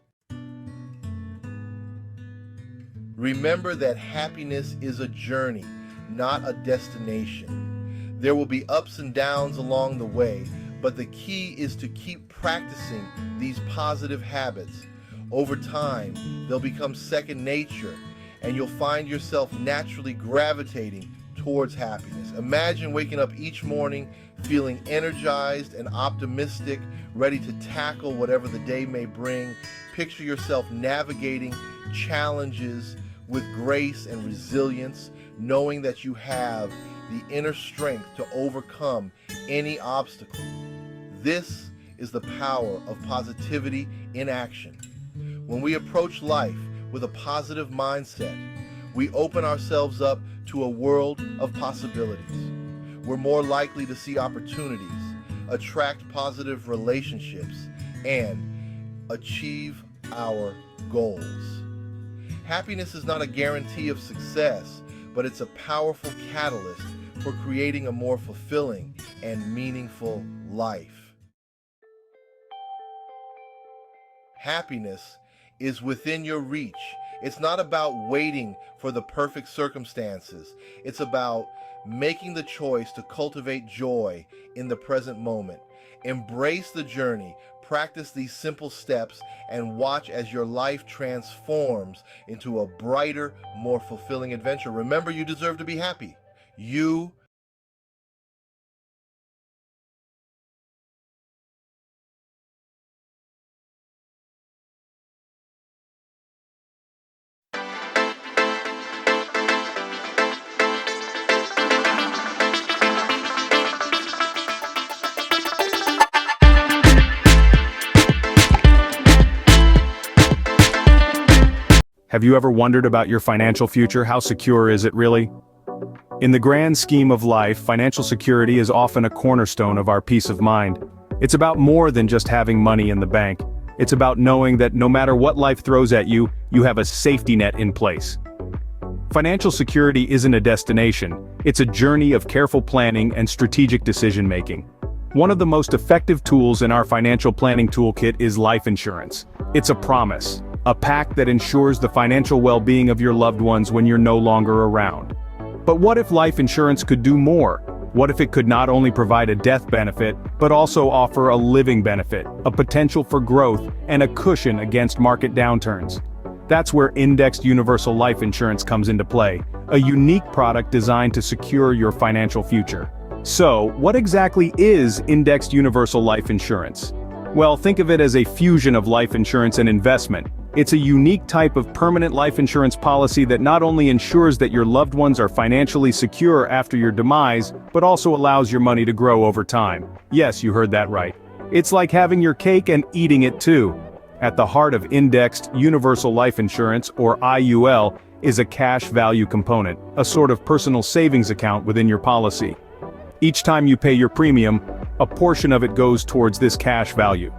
[SPEAKER 1] Remember that happiness is a journey, not a destination. There will be ups and downs along the way, but the key is to keep practicing these positive habits. Over time, they'll become second nature, and you'll find yourself naturally gravitating towards happiness. Imagine waking up each morning feeling energized and optimistic, ready to tackle whatever the day may bring. Picture yourself navigating challenges with grace and resilience, knowing that you have the inner strength to overcome any obstacle. This is the power of positivity in action. When we approach life with a positive mindset, we open ourselves up to a world of possibilities. We're more likely to see opportunities, attract positive relationships, and achieve our goals. Happiness is not a guarantee of success, but it's a powerful catalyst for creating a more fulfilling and meaningful life. Happiness is within your reach. It's not about waiting for the perfect circumstances. It's about making the choice to cultivate joy in the present moment. Embrace the journey, practice these simple steps, and watch as your life transforms into a brighter, more fulfilling adventure. Remember, you deserve to be happy. You
[SPEAKER 2] Have you ever wondered about your financial future? How secure is it really? In the grand scheme of life, financial security is often a cornerstone of our peace of mind. It's about more than just having money in the bank. It's about knowing that no matter what life throws at you, you have a safety net in place. Financial security isn't a destination, it's a journey of careful planning and strategic decision-making. One of the most effective tools in our financial planning toolkit is life insurance. It's a promise, a pact that ensures the financial well-being of your loved ones when you're no longer around. But what if life insurance could do more? What if it could not only provide a death benefit, but also offer a living benefit, a potential for growth, and a cushion against market downturns? That's where indexed universal life insurance comes into play, a unique product designed to secure your financial future. So, what exactly is indexed universal life insurance? Well, think of it as a fusion of life insurance and investment. It's a unique type of permanent life insurance policy that not only ensures that your loved ones are financially secure after your demise, but also allows your money to grow over time. Yes, you heard that right. It's like having your cake and eating it too. At the heart of indexed universal life insurance, or IUL, is a cash value component, a sort of personal savings account within your policy. Each time you pay your premium, a portion of it goes towards this cash value.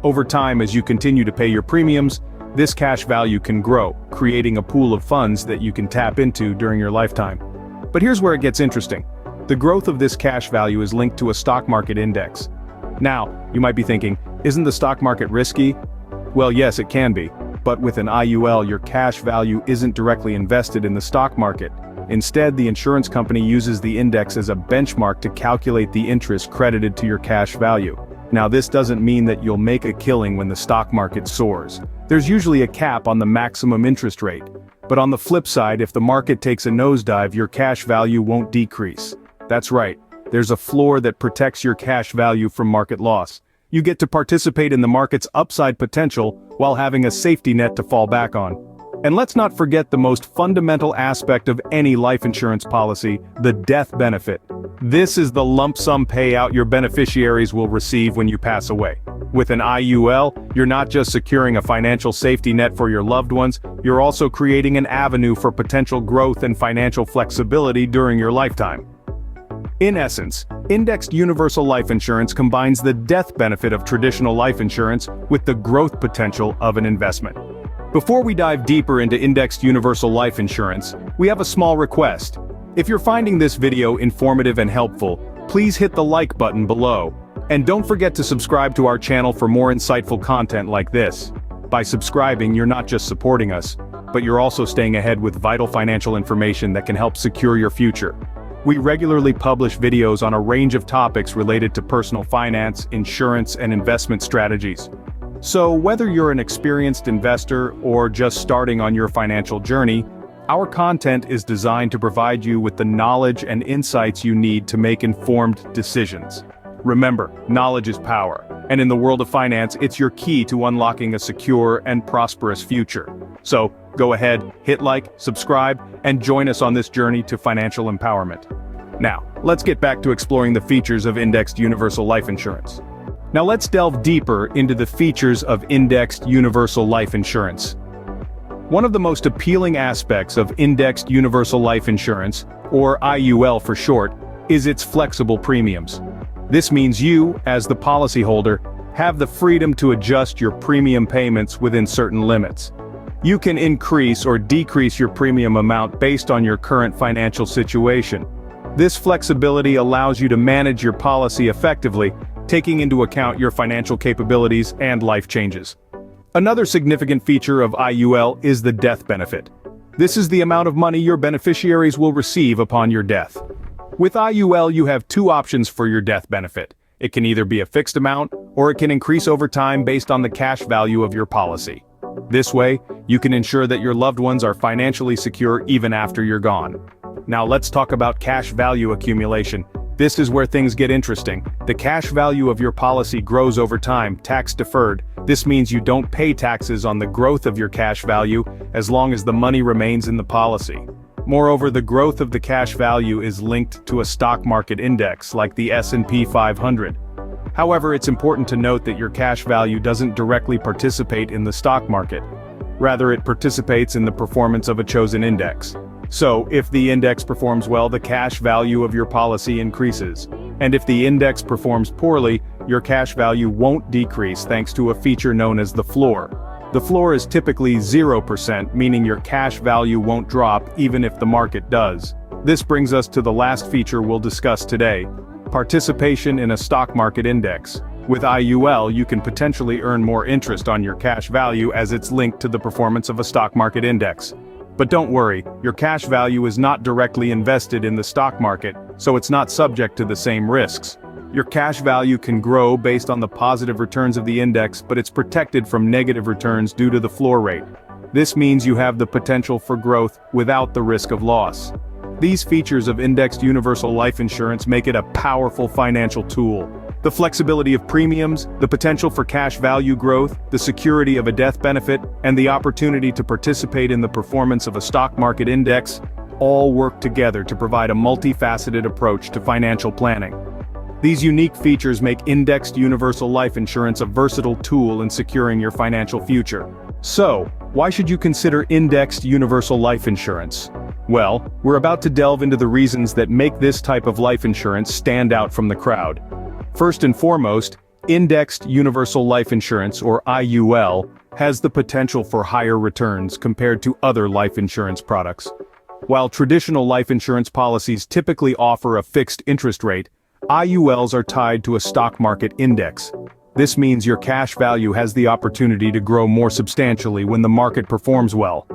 [SPEAKER 2] Over time, as you continue to pay your premiums, this cash value can grow, creating a pool of funds that you can tap into during your lifetime. But here's where it gets interesting. The growth of this cash value is linked to a stock market index. Now, you might be thinking, isn't the stock market risky? Well, yes, it can be. But with an IUL, your cash value isn't directly invested in the stock market. Instead, the insurance company uses the index as a benchmark to calculate the interest credited to your cash value. Now, this doesn't mean that you'll make a killing when the stock market soars. There's usually a cap on the maximum interest rate. But on the flip side, if the market takes a nosedive, your cash value won't decrease. That's right, there's a floor that protects your cash value from market loss. You get to participate in the market's upside potential while having a safety net to fall back on. And let's not forget the most fundamental aspect of any life insurance policy, the death benefit. This is the lump sum payout your beneficiaries will receive when you pass away. With an IUL, you're not just securing a financial safety net for your loved ones, you're also creating an avenue for potential growth and financial flexibility during your lifetime. In essence, indexed universal life insurance combines the death benefit of traditional life insurance with the growth potential of an investment. Before we dive deeper into indexed universal life insurance, we have a small request. If you're finding this video informative and helpful, please hit the like button below. And don't forget to subscribe to our channel for more insightful content like this. By subscribing, you're not just supporting us, but you're also staying ahead with vital financial information that can help secure your future. We regularly publish videos on a range of topics related to personal finance, insurance, and investment strategies. So whether you're an experienced investor or just starting on your financial journey, our content is designed to provide you with the knowledge and insights you need to make informed decisions. Remember, knowledge is power, and in the world of finance, it's your key to unlocking a secure and prosperous future. So, go ahead, hit like, subscribe, and join us on this journey to financial empowerment. Now, let's get back to exploring the features of indexed universal life insurance. Now let's delve deeper into the features of indexed universal life insurance. One of the most appealing aspects of Indexed Universal Life Insurance, or IUL for short, is its flexible premiums. This means you, as the policyholder, have the freedom to adjust your premium payments within certain limits. You can increase or decrease your premium amount based on your current financial situation. This flexibility allows you to manage your policy effectively, taking into account your financial capabilities and life changes. Another significant feature of IUL is the death benefit. This is the amount of money your beneficiaries will receive upon your death. With IUL, you have two options for your death benefit. It can either be a fixed amount, or it can increase over time based on the cash value of your policy. This way, you can ensure that your loved ones are financially secure even after you're gone. Now let's talk about cash value accumulation. This is where things get interesting. The cash value of your policy grows over time, tax deferred. This means you don't pay taxes on the growth of your cash value as long as the money remains in the policy. Moreover, the growth of the cash value is linked to a stock market index like the S&P 500. However, it's important to note that your cash value doesn't directly participate in the stock market. Rather, it participates in the performance of a chosen index. So, if the index performs well, the cash value of your policy increases. And if the index performs poorly, your cash value won't decrease thanks to a feature known as the floor. The floor is typically 0%, meaning your cash value won't drop even if the market does. This brings us to the last feature we'll discuss today: participation in a stock market index. With IUL, you can potentially earn more interest on your cash value as it's linked to the performance of a stock market index. But don't worry, your cash value is not directly invested in the stock market, so it's not subject to the same risks. Your cash value can grow based on the positive returns of the index, but it's protected from negative returns due to the floor rate. This means you have the potential for growth without the risk of loss. These features of Indexed Universal Life Insurance make it a powerful financial tool. The flexibility of premiums, the potential for cash value growth, the security of a death benefit, and the opportunity to participate in the performance of a stock market index, all work together to provide a multifaceted approach to financial planning. These unique features make Indexed Universal Life Insurance a versatile tool in securing your financial future. So, why should you consider Indexed Universal Life Insurance? Well, we're about to delve into the reasons that make this type of life insurance stand out from the crowd. First and foremost, Indexed Universal Life Insurance, or IUL, has the potential for higher returns compared to other life insurance products. While traditional life insurance policies typically offer a fixed interest rate, IULs are tied to a stock market index. This means your cash value has the opportunity to grow more substantially when the market performs well.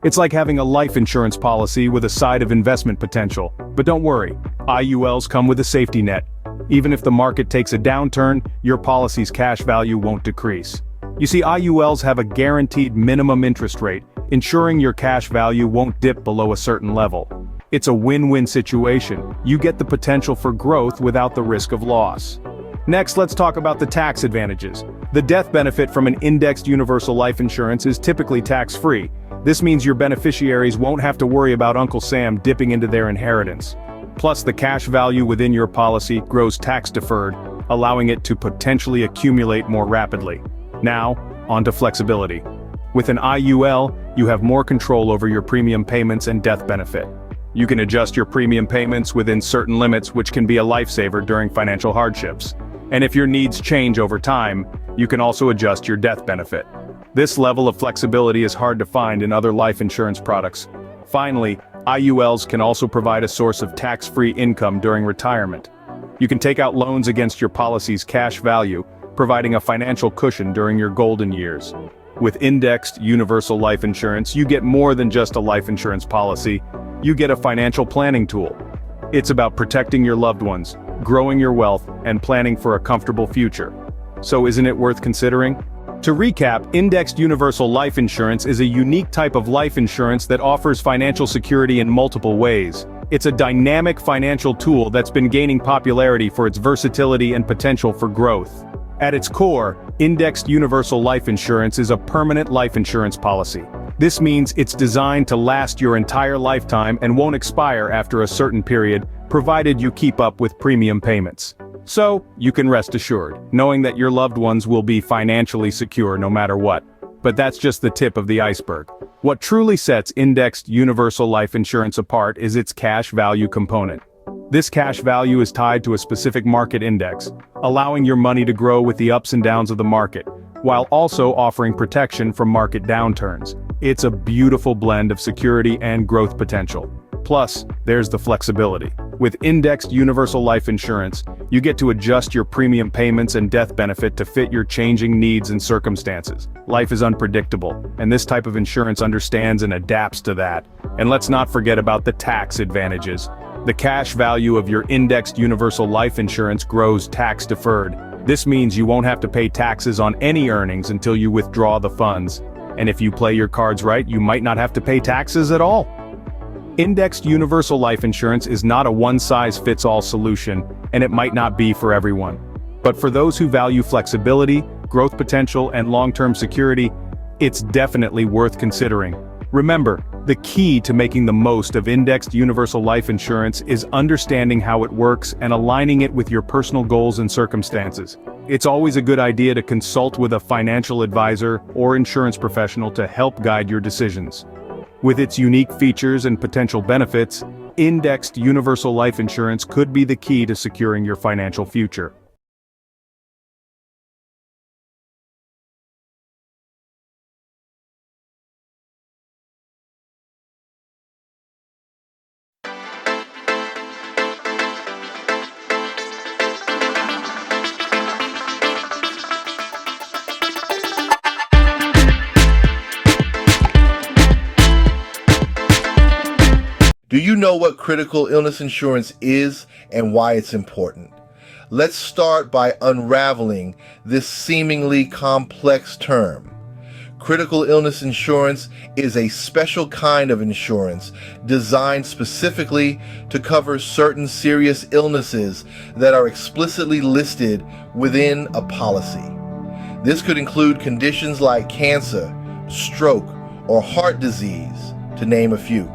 [SPEAKER 2] It's like having a life insurance policy with a side of investment potential. But don't worry, IULs come with a safety net. Even if the market takes a downturn, your policy's cash value won't decrease. You see, IULs have a guaranteed minimum interest rate, ensuring your cash value won't dip below a certain level. It's a win-win situation. You get the potential for growth without the risk of loss. Next, let's talk about the tax advantages. The death benefit from an Indexed Universal Life Insurance is typically tax-free. This means your beneficiaries won't have to worry about Uncle Sam dipping into their inheritance. Plus, the cash value within your policy grows tax-deferred, allowing it to potentially accumulate more rapidly. Now, on to flexibility. With an IUL, you have more control over your premium payments and death benefit. You can adjust your premium payments within certain limits, which can be a lifesaver during financial hardships. And if your needs change over time, you can also adjust your death benefit. This level of flexibility is hard to find in other life insurance products. Finally, IULs can also provide a source of tax-free income during retirement. You can take out loans against your policy's cash value, providing a financial cushion during your golden years. With Indexed Universal Life Insurance, you get more than just a life insurance policy. You get a financial planning tool. It's about protecting your loved ones, growing your wealth, and planning for a comfortable future. So isn't it worth considering? To recap, Indexed Universal Life Insurance is a unique type of life insurance that offers financial security in multiple ways. It's a dynamic financial tool that's been gaining popularity for its versatility and potential for growth. At its core, Indexed Universal Life Insurance is a permanent life insurance policy. This means it's designed to last your entire lifetime and won't expire after a certain period, provided you keep up with premium payments. So, you can rest assured, knowing that your loved ones will be financially secure no matter what. But that's just the tip of the iceberg. What truly sets indexed universal life insurance apart is its cash value component. This cash value is tied to a specific market index, allowing your money to grow with the ups and downs of the market, while also offering protection from market downturns. It's a beautiful blend of security and growth potential. Plus, there's the flexibility. With indexed universal life insurance, you get to adjust your premium payments and death benefit to fit your changing needs and circumstances. Life is unpredictable, and this type of insurance understands and adapts to that. And let's not forget about the tax advantages. The cash value of your indexed universal life insurance grows tax-deferred. This means you won't have to pay taxes on any earnings until you withdraw the funds. And if you play your cards right, you might not have to pay taxes at all. Indexed universal life insurance is not a one-size-fits-all solution, and it might not be for everyone. But for those who value flexibility, growth potential, and long-term security, it's definitely worth considering. Remember, the key to making the most of indexed universal life insurance is understanding how it works and aligning it with your personal goals and circumstances. It's always a good idea to consult with a financial advisor or insurance professional to help guide your decisions. With its unique features and potential benefits, indexed universal life insurance could be the key to securing your financial future.
[SPEAKER 1] Do you know what critical illness insurance is and why it's important? Let's start by unraveling this seemingly complex term. Critical illness insurance is a special kind of insurance designed specifically to cover certain serious illnesses that are explicitly listed within a policy. This could include conditions like cancer, stroke, or heart disease, to name a few.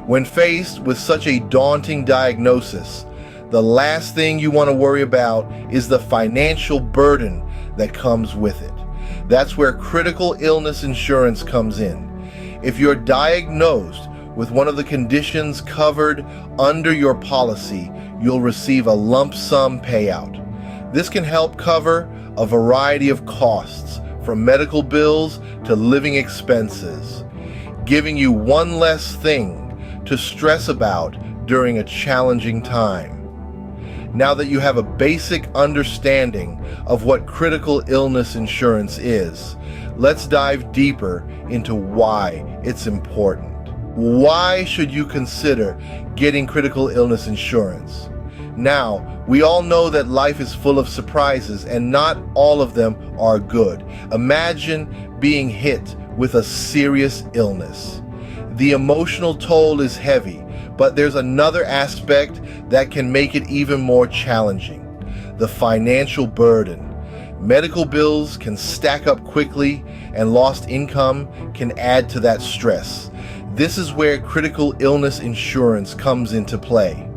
[SPEAKER 1] When faced with such a daunting diagnosis, the last thing you want to worry about is the financial burden that comes with it. That's where critical illness insurance comes in. If you're diagnosed with one of the conditions covered under your policy, you'll receive a lump sum payout. This can help cover a variety of costs, from medical bills to living expenses, giving you one less thing to stress about during a challenging time. Now that you have a basic understanding of what critical illness insurance is, let's dive deeper into why it's important. Why should you consider getting critical illness insurance? Now, we all know that life is full of surprises and not all of them are good. Imagine being hit with a serious illness. The emotional toll is heavy, but there's another aspect that can make it even more challenging: the financial burden. Medical bills can stack up quickly, and lost income can add to that stress. This is where critical illness insurance comes into play.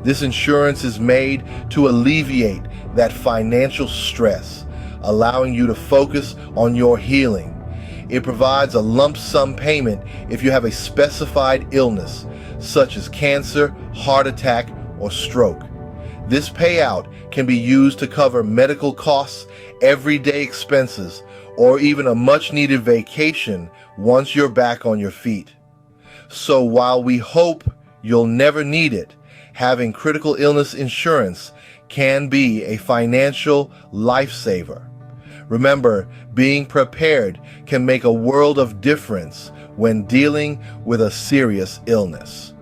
[SPEAKER 1] This insurance is made to alleviate that financial stress, allowing you to focus on your healing. It provides a lump sum payment if you have a specified illness, such as cancer, heart attack, or stroke. This payout can be used to cover medical costs, everyday expenses, or even a much-needed vacation once you're back on your feet. So while we hope you'll never need it, having critical illness insurance can be a financial lifesaver. Remember, being prepared can make a world of difference when dealing with a serious illness.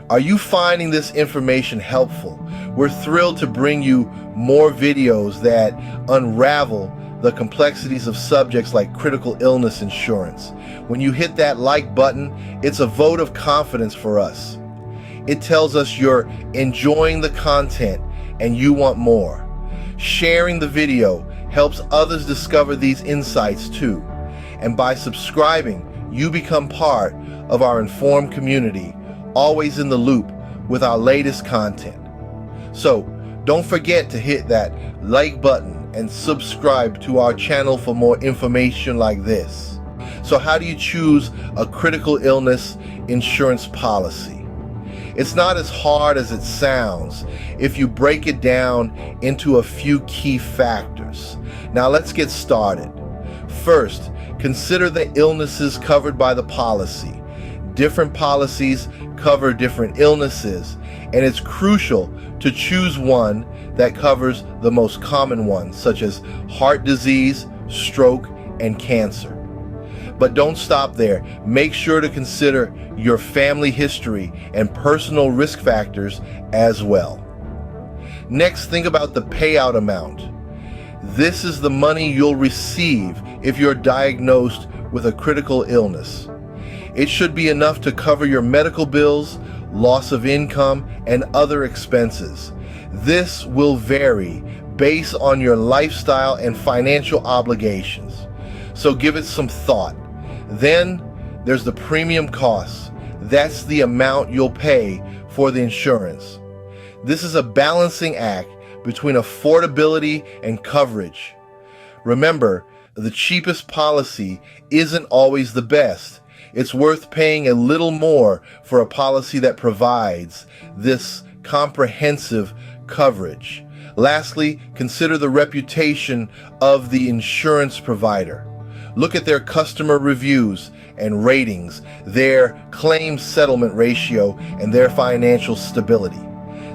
[SPEAKER 1] Are you finding this information helpful? We're thrilled to bring you more videos that unravel the complexities of subjects like critical illness insurance. When you hit that like button, it's a vote of confidence for us. It tells us you're enjoying the content and you want more. Sharing the video helps others discover these insights too. And by subscribing, you become part of our informed community, always in the loop with our latest content. So don't forget to hit that like button and subscribe to our channel for more information like this. So how do you choose a critical illness insurance policy? It's not as hard as it sounds if you break it down into a few key factors. Now let's get started. First, consider the illnesses covered by the policy. Different policies cover different illnesses, and it's crucial to choose one that covers the most common ones, such as heart disease, stroke, and cancer. But don't stop there. Make sure to consider your family history and personal risk factors as well. Next, think about the payout amount. This is the money you'll receive if you're diagnosed with a critical illness. It should be enough to cover your medical bills, loss of income, and other expenses. This will vary based on your lifestyle and financial obligations. So give it some thought. Then there's the premium costs. That's the amount you'll pay for the insurance. This is a balancing act between affordability and coverage. Remember, the cheapest policy isn't always the best. It's worth paying a little more for a policy that provides this comprehensive coverage. Lastly, consider the reputation of the insurance provider. Look at their customer reviews and ratings, their claim settlement ratio, and their financial stability.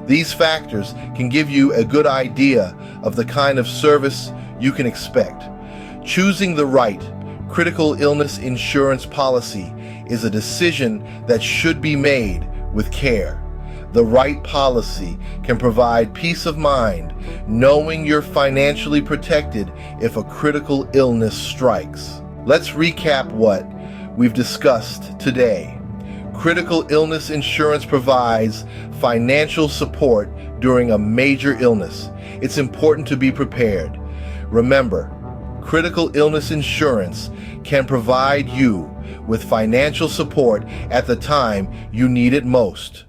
[SPEAKER 1] These factors can give you a good idea of the kind of service you can expect. Choosing the right critical illness insurance policy is a decision that should be made with care. The right policy can provide peace of mind, knowing you're financially protected if a critical illness strikes. Let's recap what we've discussed today. Critical illness insurance provides financial support during a major illness. It's important to be prepared. Remember, critical illness insurance can provide you with financial support at the time you need it most.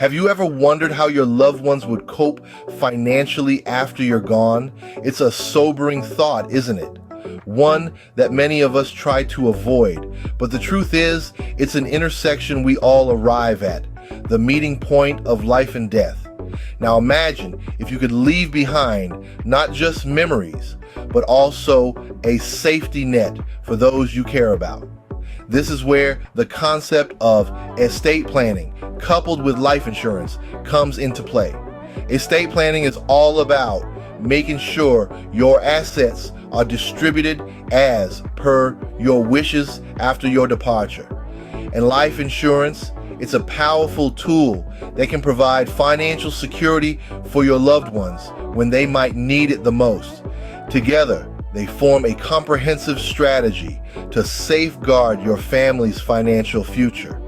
[SPEAKER 1] Have you ever wondered how your loved ones would cope financially after you're gone? It's a sobering thought, isn't it? One that many of us try to avoid. But the truth is, it's an intersection we all arrive at, the meeting point of life and death. Now imagine if you could leave behind not just memories, but also a safety net for those you care about. This is where the concept of estate planning, coupled with life insurance, comes into play. Estate planning is all about making sure your assets are distributed as per your wishes after your departure. And life insurance, it's a powerful tool that can provide financial security for your loved ones when they might need it the most. Together, they form a comprehensive strategy to safeguard your family's financial future.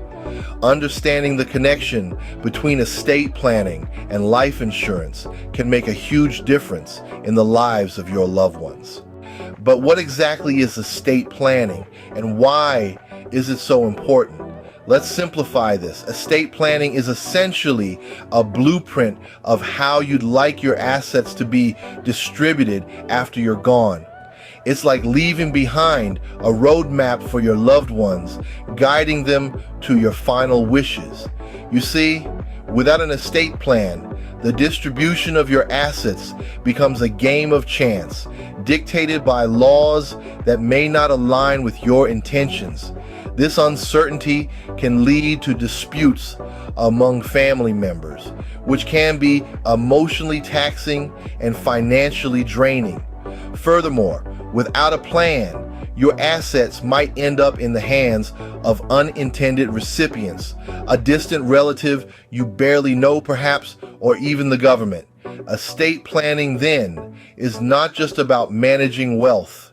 [SPEAKER 1] Understanding the connection between estate planning and life insurance can make a huge difference in the lives of your loved ones. But what exactly is estate planning, and why is it so important? Let's simplify this. Estate planning is essentially a blueprint of how you'd like your assets to be distributed after you're gone. It's like leaving behind a roadmap for your loved ones, guiding them to your final wishes. You see, without an estate plan, the distribution of your assets becomes a game of chance, dictated by laws that may not align with your intentions. This uncertainty can lead to disputes among family members, which can be emotionally taxing and financially draining. Furthermore, without a plan, your assets might end up in the hands of unintended recipients, a distant relative you barely know perhaps, or even the government. Estate planning then is not just about managing wealth.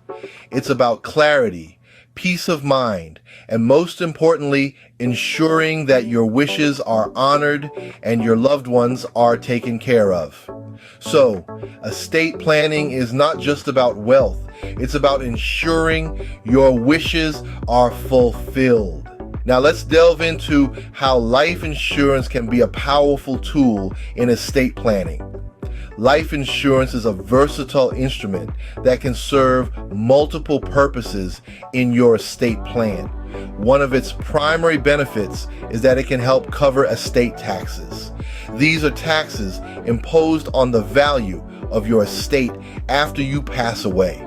[SPEAKER 1] It's about clarity, peace of mind, and most importantly, ensuring that your wishes are honored and your loved ones are taken care of. So, estate planning is not just about wealth, it's about ensuring your wishes are fulfilled. Now let's delve into how life insurance can be a powerful tool in estate planning. Life insurance is a versatile instrument that can serve multiple purposes in your estate plan. One of its primary benefits is that it can help cover estate taxes. These are taxes imposed on the value of your estate after you pass away.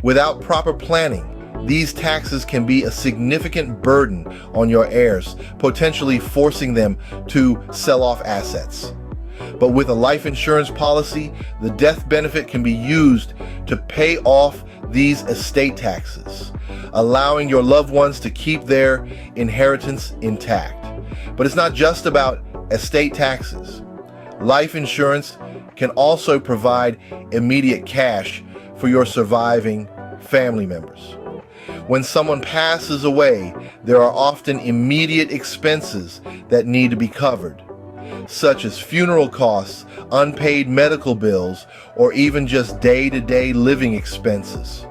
[SPEAKER 1] Without proper planning, these taxes can be a significant burden on your heirs, potentially forcing them to sell off assets. But with a life insurance policy, the death benefit can be used to pay off these estate taxes, allowing your loved ones to keep their inheritance intact. But it's not just about estate taxes. Life insurance can also provide immediate cash for your surviving family members. When someone passes away, there are often immediate expenses that need to be covered, such as funeral costs, unpaid medical bills, or even just day-to-day living expenses.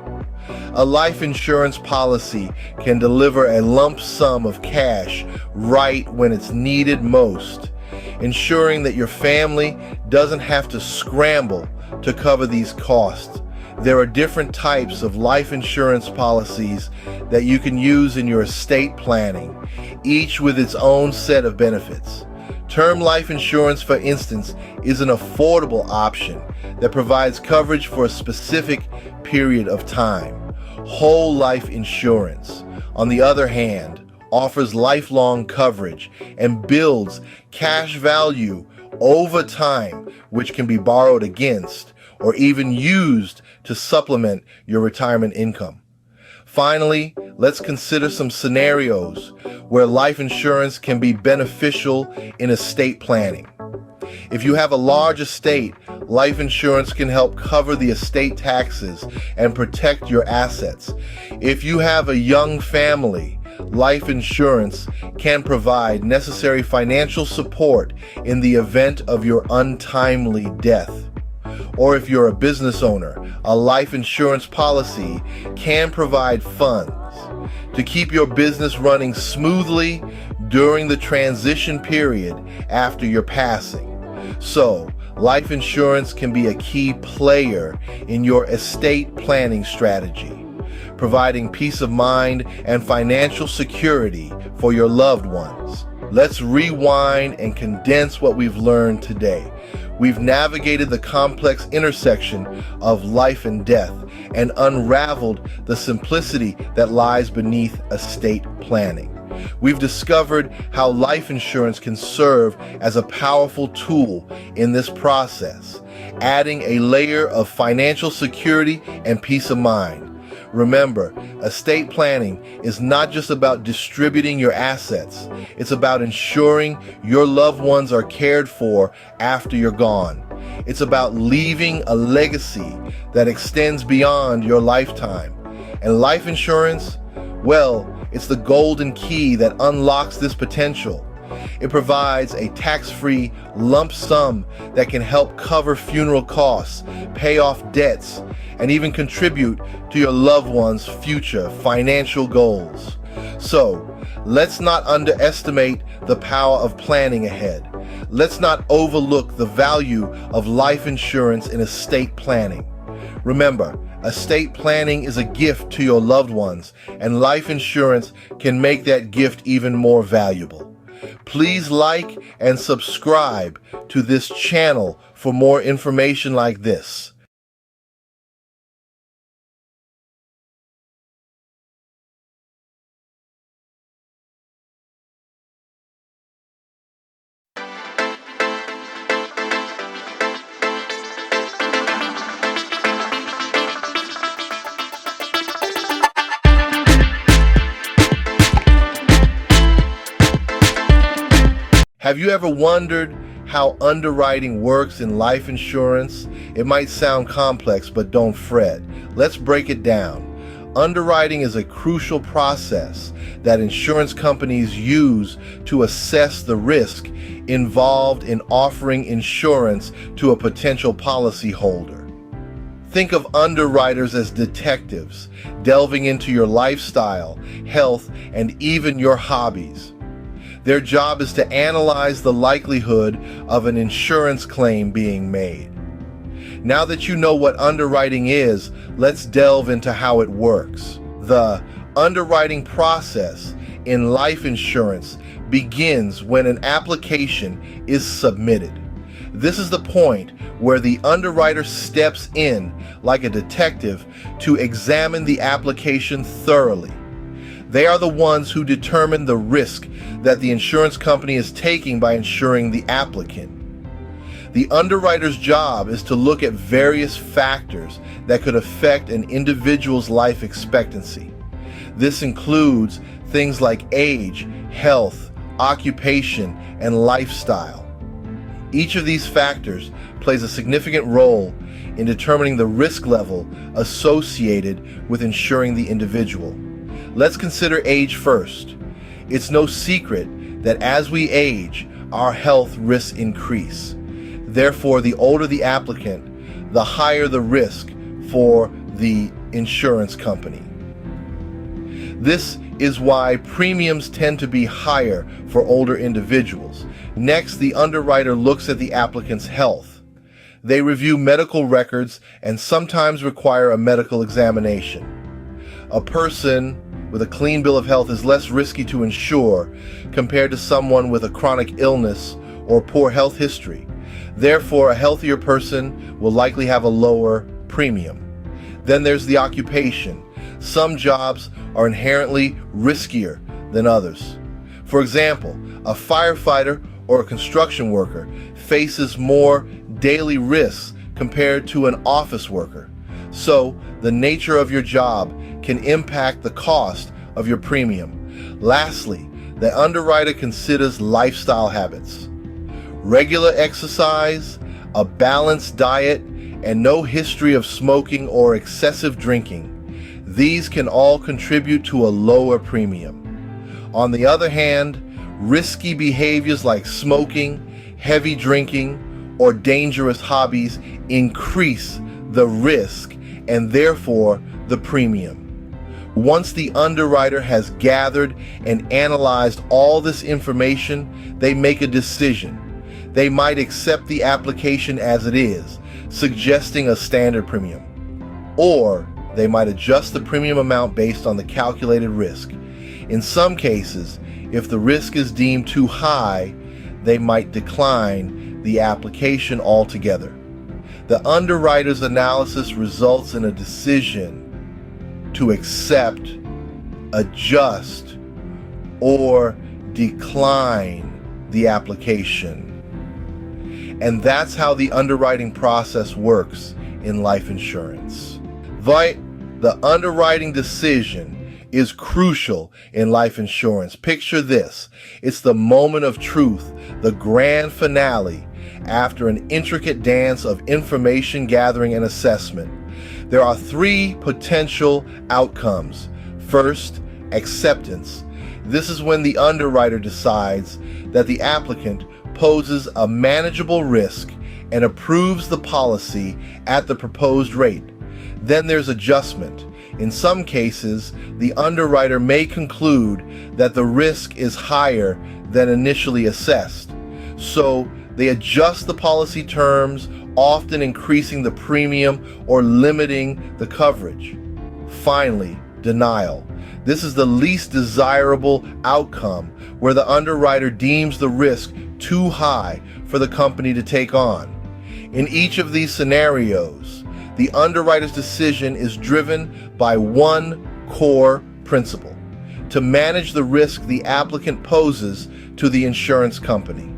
[SPEAKER 1] A life insurance policy can deliver a lump sum of cash right when it's needed most, ensuring that your family doesn't have to scramble to cover these costs. There are different types of life insurance policies that you can use in your estate planning, each with its own set of benefits. Term life insurance, for instance, is an affordable option that provides coverage for a specific period of time. Whole life insurance, on the other hand, offers lifelong coverage and builds cash value over time, which can be borrowed against or even used to supplement your retirement income. Finally, let's consider some scenarios where life insurance can be beneficial in estate planning. If you have a large estate, life insurance can help cover the estate taxes and protect your assets. If you have a young family, life insurance can provide necessary financial support in the event of your untimely death. Or if you're a business owner, a life insurance policy can provide funds to keep your business running smoothly during the transition period after your passing. So, life insurance can be a key player in your estate planning strategy, providing peace of mind and financial security for your loved ones. Let's rewind and condense what we've learned today. We've navigated the complex intersection of life and death and unraveled the simplicity that lies beneath estate planning. We've discovered how life insurance can serve as a powerful tool in this process, adding a layer of financial security and peace of mind. Remember, estate planning is not just about distributing your assets. It's about ensuring your loved ones are cared for after you're gone. It's about leaving a legacy that extends beyond your lifetime. And life insurance, well, it's the golden key that unlocks this potential. It provides a tax-free lump sum that can help cover funeral costs, pay off debts, and even contribute to your loved one's future financial goals. So, let's not underestimate the power of planning ahead. Let's not overlook the value of life insurance in estate planning. Remember, estate planning is a gift to your loved ones, and life insurance can make that gift even more valuable. Please like and subscribe to this channel for more information like this. Have you ever wondered how underwriting works in life insurance? It might sound complex, but don't fret. Let's break it down. Underwriting is a crucial process that insurance companies use to assess the risk involved in offering insurance to a potential policyholder. Think of underwriters as detectives, delving into your lifestyle, health, and even your hobbies. Their job is to analyze the likelihood of an insurance claim being made. Now that you know what underwriting is, let's delve into how it works. The underwriting process in life insurance begins when an application is submitted. This is the point where the underwriter steps in like a detective to examine the application thoroughly. They are the ones who determine the risk that the insurance company is taking by insuring the applicant. The underwriter's job is to look at various factors that could affect an individual's life expectancy. This includes things like age, health, occupation, and lifestyle. Each of these factors plays a significant role in determining the risk level associated with insuring the individual. Let's consider age first. It's no secret that as we age, our health risks increase. Therefore, the older the applicant, the higher the risk for the insurance company. This is why premiums tend to be higher for older individuals. Next, the underwriter looks at the applicant's health. They review medical records and sometimes require a medical examination. A person with a clean bill of health is less risky to insure compared to someone with a chronic illness or poor health history. Therefore, a healthier person will likely have a lower premium. Then there's the occupation. Some jobs are inherently riskier than others. For example, a firefighter or a construction worker faces more daily risks compared to an office worker. So, the nature of your job can impact the cost of your premium. Lastly, the underwriter considers lifestyle habits. Regular exercise, a balanced diet, and no history of smoking or excessive drinking. These can all contribute to a lower premium. On the other hand, risky behaviors like smoking, heavy drinking, or dangerous hobbies increase the risk and therefore the premium. Once the underwriter has gathered and analyzed all this information, they make a decision. They might accept the application as it is, suggesting a standard premium. Or they might adjust the premium amount based on the calculated risk. In some cases, if the risk is deemed too high, they might decline the application altogether. The underwriter's analysis results in a decision to accept, adjust, or decline the application. And that's how the underwriting process works in life insurance. The underwriting decision is crucial in life insurance. Picture this. It's the moment of truth, the grand finale after an intricate dance of information gathering and assessment. There are three potential outcomes. First, acceptance. This is when the underwriter decides that the applicant poses a manageable risk and approves the policy at the proposed rate. Then there's adjustment. In some cases, the underwriter may conclude that the risk is higher than initially assessed. So they adjust the policy terms, often increasing the premium or limiting the coverage. Finally, denial. This is the least desirable outcome, where the underwriter deems the risk too high for the company to take on. In each of these scenarios, the underwriter's decision is driven by one core principle: to manage the risk the applicant poses to the insurance company.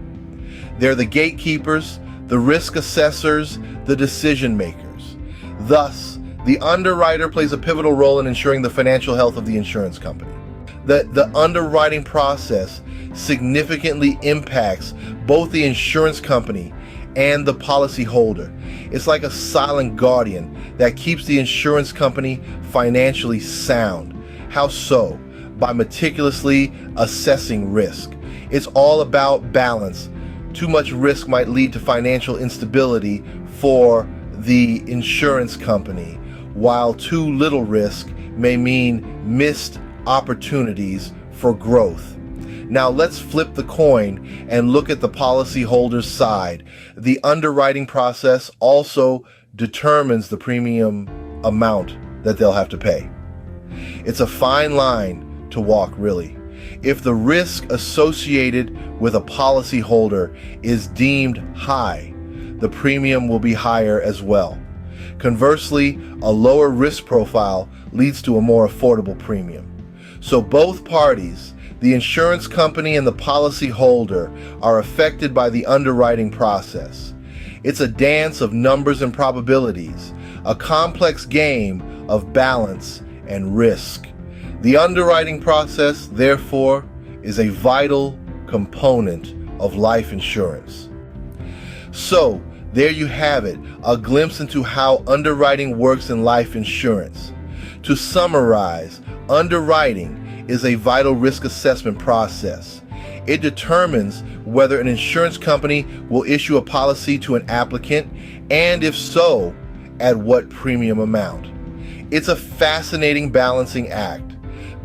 [SPEAKER 1] They're the gatekeepers, the risk assessors, the decision makers. Thus, the underwriter plays a pivotal role in ensuring the financial health of the insurance company. The underwriting process significantly impacts both the insurance company and the policyholder. It's like a silent guardian that keeps the insurance company financially sound. How so? By meticulously assessing risk. It's all about balance. Too much risk might lead to financial instability for the insurance company, while too little risk may mean missed opportunities for growth. Now let's flip the coin and look at the policyholder's side. The underwriting process also determines the premium amount that they'll have to pay. It's a fine line to walk, really. If the risk associated with a policyholder is deemed high, the premium will be higher as well. Conversely, a lower risk profile leads to a more affordable premium. So both parties, the insurance company and the policyholder, are affected by the underwriting process. It's a dance of numbers and probabilities, a complex game of balance and risk. The underwriting process, therefore, is a vital component of life insurance. So, there you have it, a glimpse into how underwriting works in life insurance. To summarize, underwriting is a vital risk assessment process. It determines whether an insurance company will issue a policy to an applicant, and if so, at what premium amount. It's a fascinating balancing act,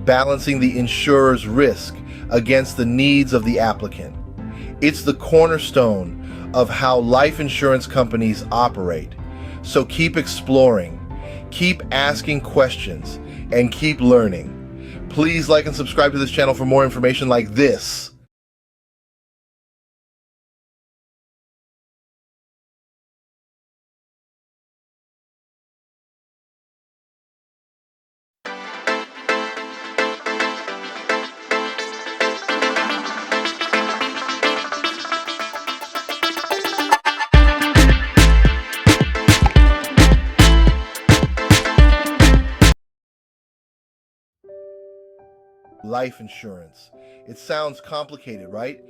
[SPEAKER 1] balancing the insurer's risk against the needs of the applicant. It's the cornerstone of how life insurance companies operate. So keep exploring, keep asking questions, and keep learning. Please like and subscribe to this channel for more information like this. Life insurance. It sounds complicated, right?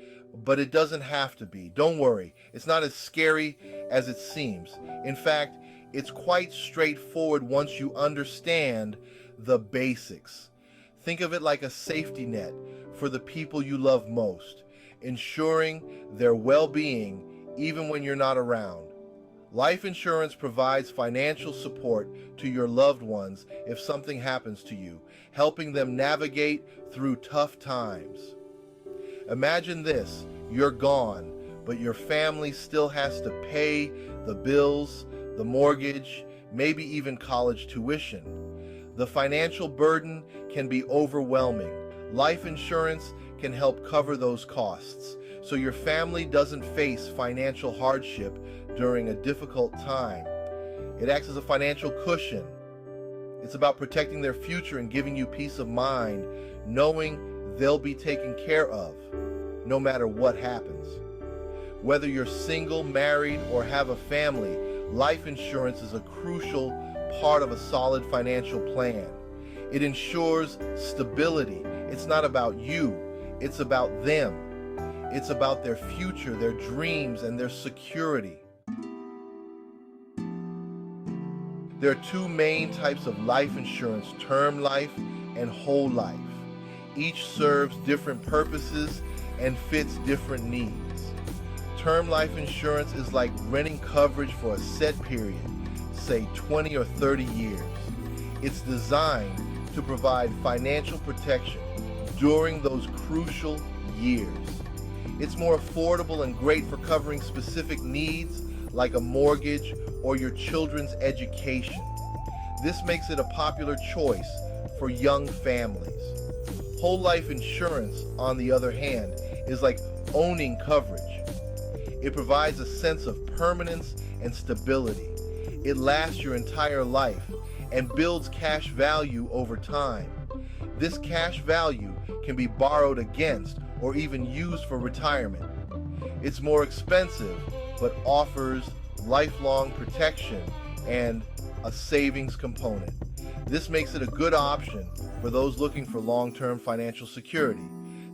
[SPEAKER 1] But it doesn't have to be. Don't worry. It's not as scary as it seems. In fact, it's quite straightforward once you understand the basics. Think of it like a safety net for the people you love most, ensuring their well-being even when you're not around. Life insurance provides financial support to your loved ones if something happens to you, helping them navigate through tough times. Imagine this, you're gone, but your family still has to pay the bills, the mortgage, maybe even college tuition. The financial burden can be overwhelming. Life insurance can help cover those costs, so your family doesn't face financial hardship during a difficult time. It acts as a financial cushion. It's about protecting their future and giving you peace of mind, knowing they'll be taken care of, no matter what happens. Whether you're single, married, or have a family, life insurance is a crucial part of a solid financial plan. It ensures stability. It's not about you, it's about them. It's about their future, their dreams, and their security. There are two main types of life insurance, term life and whole life. Each serves different purposes and fits different needs. Term life insurance is like renting coverage for a set period, say 20 or 30 years. It's designed to provide financial protection during those crucial years. It's more affordable and great for covering specific needs like a mortgage or your children's education. This makes it a popular choice for young families. Whole life insurance, on the other hand, is like owning coverage. It provides a sense of permanence and stability. It lasts your entire life and builds cash value over time. This cash value can be borrowed against or even used for retirement. It's more expensive, but offers lifelong protection and a savings component. This makes it a good option for those looking for long-term financial security.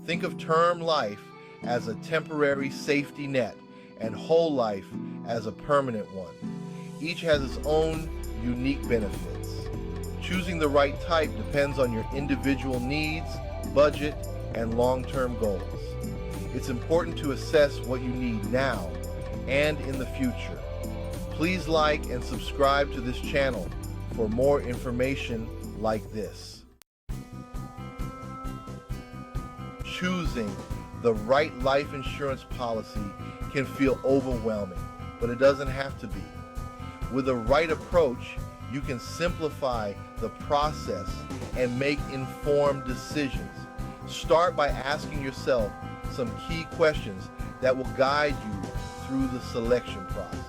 [SPEAKER 1] Think of term life as a temporary safety net and whole life as a permanent one. Each has its own unique benefits. Choosing the right type depends on your individual needs, budget, and long-term goals. It's important to assess what you need now and in the future. Please like and subscribe to this channel for more information like this. Choosing the right life insurance policy can feel overwhelming, but it doesn't have to be. With the right approach, you can simplify the process and make informed decisions. Start by asking yourself some key questions that will guide you through the selection process.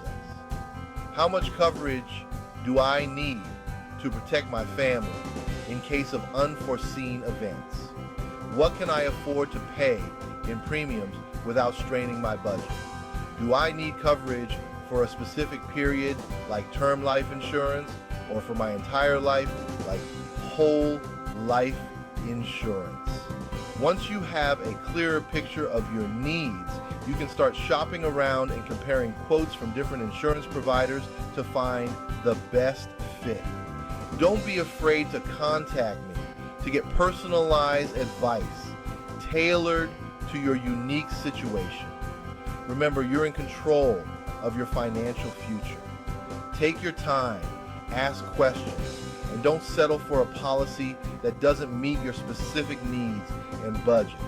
[SPEAKER 1] How much coverage do I need to protect my family in case of unforeseen events? What can I afford to pay in premiums without straining my budget? Do I need coverage for a specific period like term life insurance, or for my entire life like whole life insurance? Once you have a clearer picture of your needs, you can start shopping around and comparing quotes from different insurance providers to find the best fit. Don't be afraid to contact me to get personalized advice tailored to your unique situation. Remember, you're in control of your financial future. Take your time, ask questions, and don't settle for a policy that doesn't meet your specific needs and budget.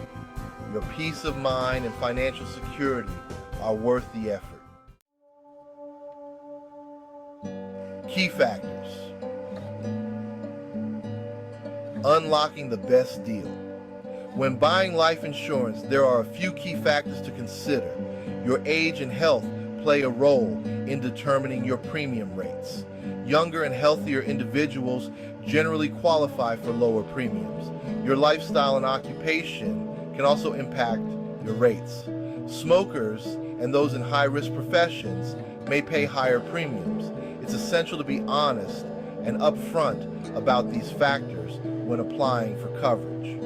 [SPEAKER 1] Your peace of mind and financial security are worth the effort. Key factors. Unlocking the best deal. When buying life insurance, there are a few key factors to consider. Your age and health play a role in determining your premium rates. Younger and healthier individuals generally qualify for lower premiums. Your lifestyle and occupation can also impact your rates. Smokers and those in high-risk professions may pay higher premiums. It's essential to be honest and upfront about these factors when applying for coverage.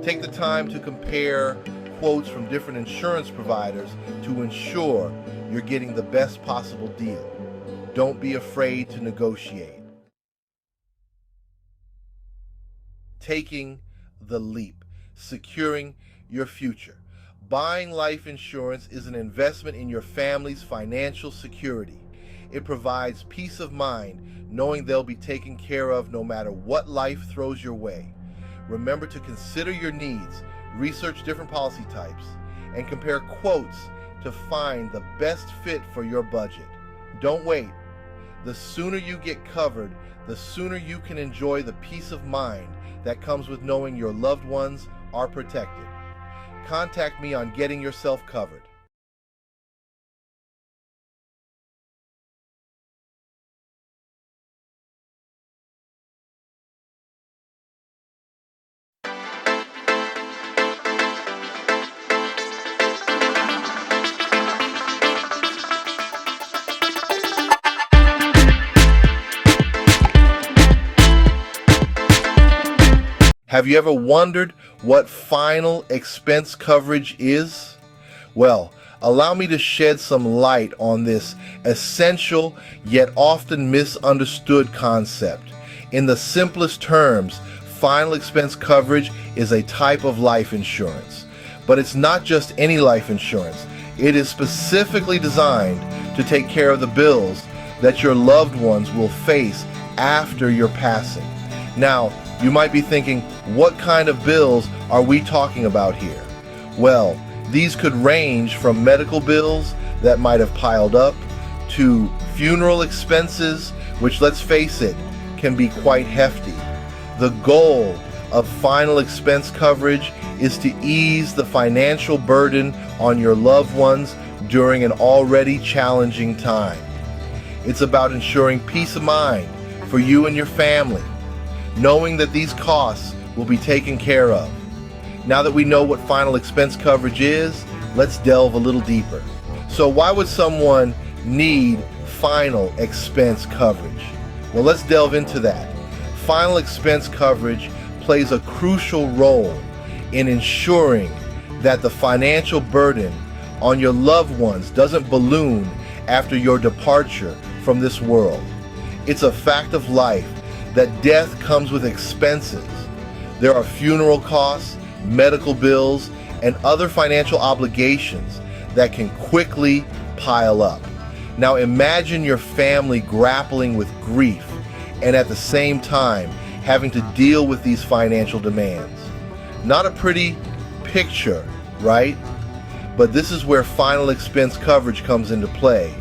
[SPEAKER 1] Take the time to compare quotes from different insurance providers to ensure you're getting the best possible deal. Don't be afraid to negotiate. Taking the leap, securing your future. Buying life insurance is an investment in your family's financial security. It provides peace of mind knowing they'll be taken care of no matter what life throws your way. Remember to consider your needs, research different policy types, and compare quotes to find the best fit for your budget. Don't wait. The sooner you get covered, the sooner you can enjoy the peace of mind that comes with knowing your loved ones are protected. Contact me on getting yourself covered. Have you ever wondered what final expense coverage is? Well, allow me to shed some light on this essential yet often misunderstood concept. In the simplest terms, final expense coverage is a type of life insurance. But it's not just any life insurance. It is specifically designed to take care of the bills that your loved ones will face after your passing. Now, you might be thinking, what kind of bills are we talking about here? Well, these could range from medical bills that might have piled up to funeral expenses, which, let's face it, can be quite hefty. The goal of final expense coverage is to ease the financial burden on your loved ones during an already challenging time. It's about ensuring peace of mind for you and your family, knowing that these costs will be taken care of. Now that we know what final expense coverage is, let's delve a little deeper. So why would someone need final expense coverage? Well, let's delve into that. Final expense coverage plays a crucial role in ensuring that the financial burden on your loved ones doesn't balloon after your departure from this world. It's a fact of life that death comes with expenses. There are funeral costs, medical bills, and other financial obligations that can quickly pile up. Now imagine your family grappling with grief and at the same time having to deal with these financial demands. Not a pretty picture, right? But this is where final expense coverage comes into play.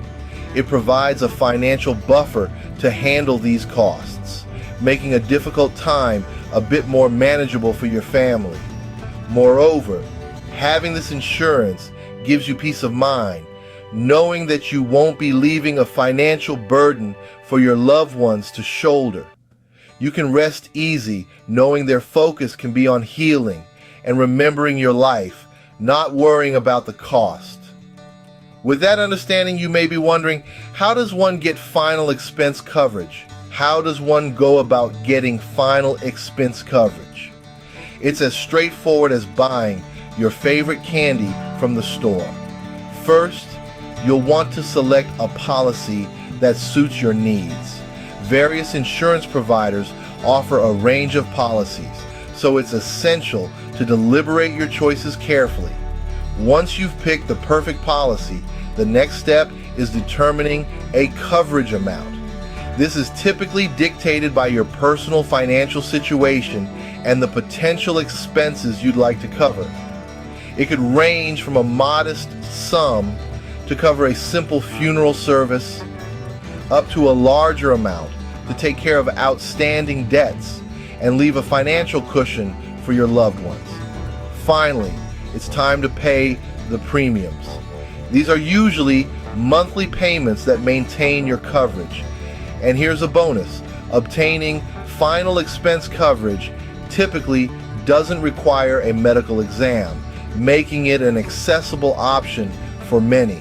[SPEAKER 1] It provides a financial buffer to handle these costs, making a difficult time a bit more manageable for your family. Moreover, having this insurance gives you peace of mind, knowing that you won't be leaving a financial burden for your loved ones to shoulder. You can rest easy knowing their focus can be on healing and remembering your life, not worrying about the cost. With that understanding, you may be wondering, how does one get final expense coverage? How does one go about getting final expense coverage? It's as straightforward as buying your favorite candy from the store. First, you'll want to select a policy that suits your needs. Various insurance providers offer a range of policies, so it's essential to deliberate your choices carefully. Once you've picked the perfect policy, the next step is determining a coverage amount. This is typically dictated by your personal financial situation and the potential expenses you'd like to cover. It could range from a modest sum to cover a simple funeral service up to a larger amount to take care of outstanding debts and leave a financial cushion for your loved ones. Finally, it's time to pay the premiums. These are usually monthly payments that maintain your coverage. And here's a bonus. Obtaining final expense coverage typically doesn't require a medical exam, making it an accessible option for many.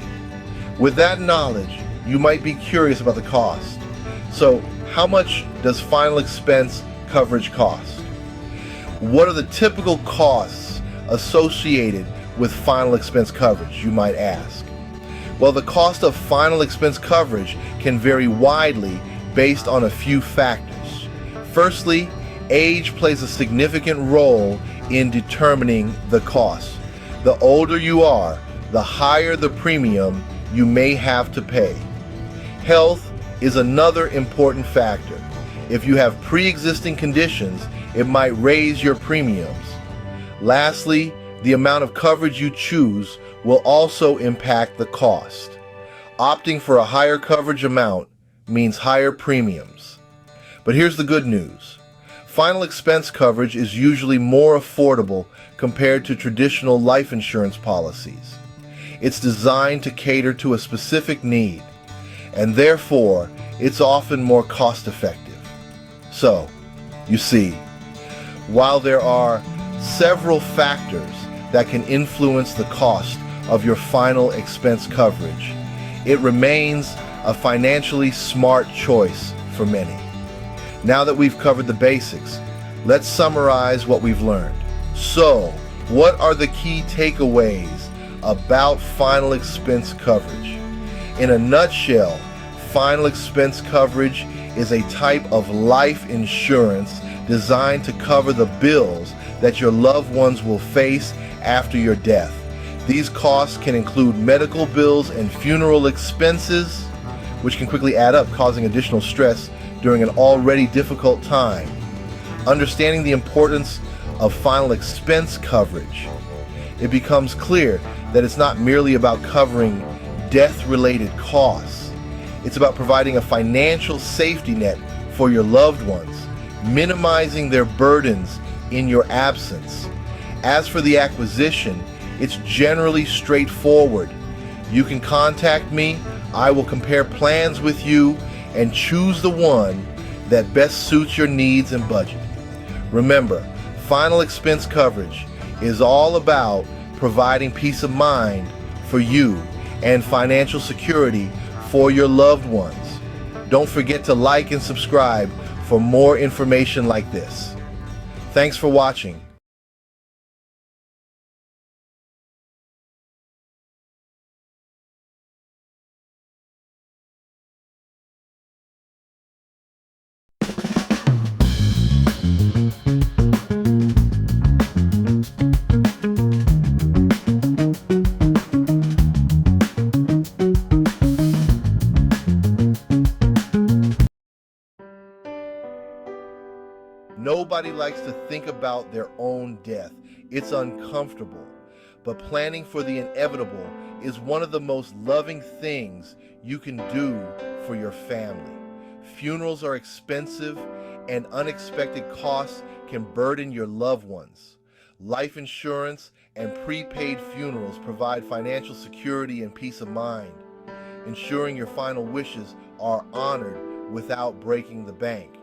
[SPEAKER 1] With that knowledge, you might be curious about the cost. So, how much does final expense coverage cost? What are the typical costs associated with final expense coverage, you might ask? Well, the cost of final expense coverage can vary widely based on a few factors. Firstly, age plays a significant role in determining the cost. The older you are, the higher the premium you may have to pay. Health is another important factor. If you have pre-existing conditions, it might raise your premiums. Lastly, the amount of coverage you choose will also impact the cost. Opting for a higher coverage amount means higher premiums. But here's the good news. Final expense coverage is usually more affordable compared to traditional life insurance policies. It's designed to cater to a specific need, and therefore, it's often more cost-effective. So, you see, while there are several factors that can influence the cost of your final expense coverage, it remains a financially smart choice for many. Now that we've covered the basics, let's summarize what we've learned. So, what are the key takeaways about final expense coverage? In a nutshell, final expense coverage is a type of life insurance designed to cover the bills that your loved ones will face after your death. These costs can include medical bills and funeral expenses, which can quickly add up, causing additional stress during an already difficult time. Understanding the importance of final expense coverage, it becomes clear that it's not merely about covering death-related costs. It's about providing a financial safety net for your loved ones, minimizing their burdens in your absence. As for the acquisition, it's generally straightforward. You can contact me, I will compare plans with you and choose the one that best suits your needs and budget. Remember, final expense coverage is all about providing peace of mind for you and financial security for your loved ones. Don't forget to like and subscribe for more information like this. Thanks for watching. Nobody likes to think about their own death. It's uncomfortable. But planning for the inevitable is one of the most loving things you can do for your family. Funerals are expensive, and unexpected costs can burden your loved ones. Life insurance and prepaid funerals provide financial security and peace of mind, ensuring your final wishes are honored without breaking the bank.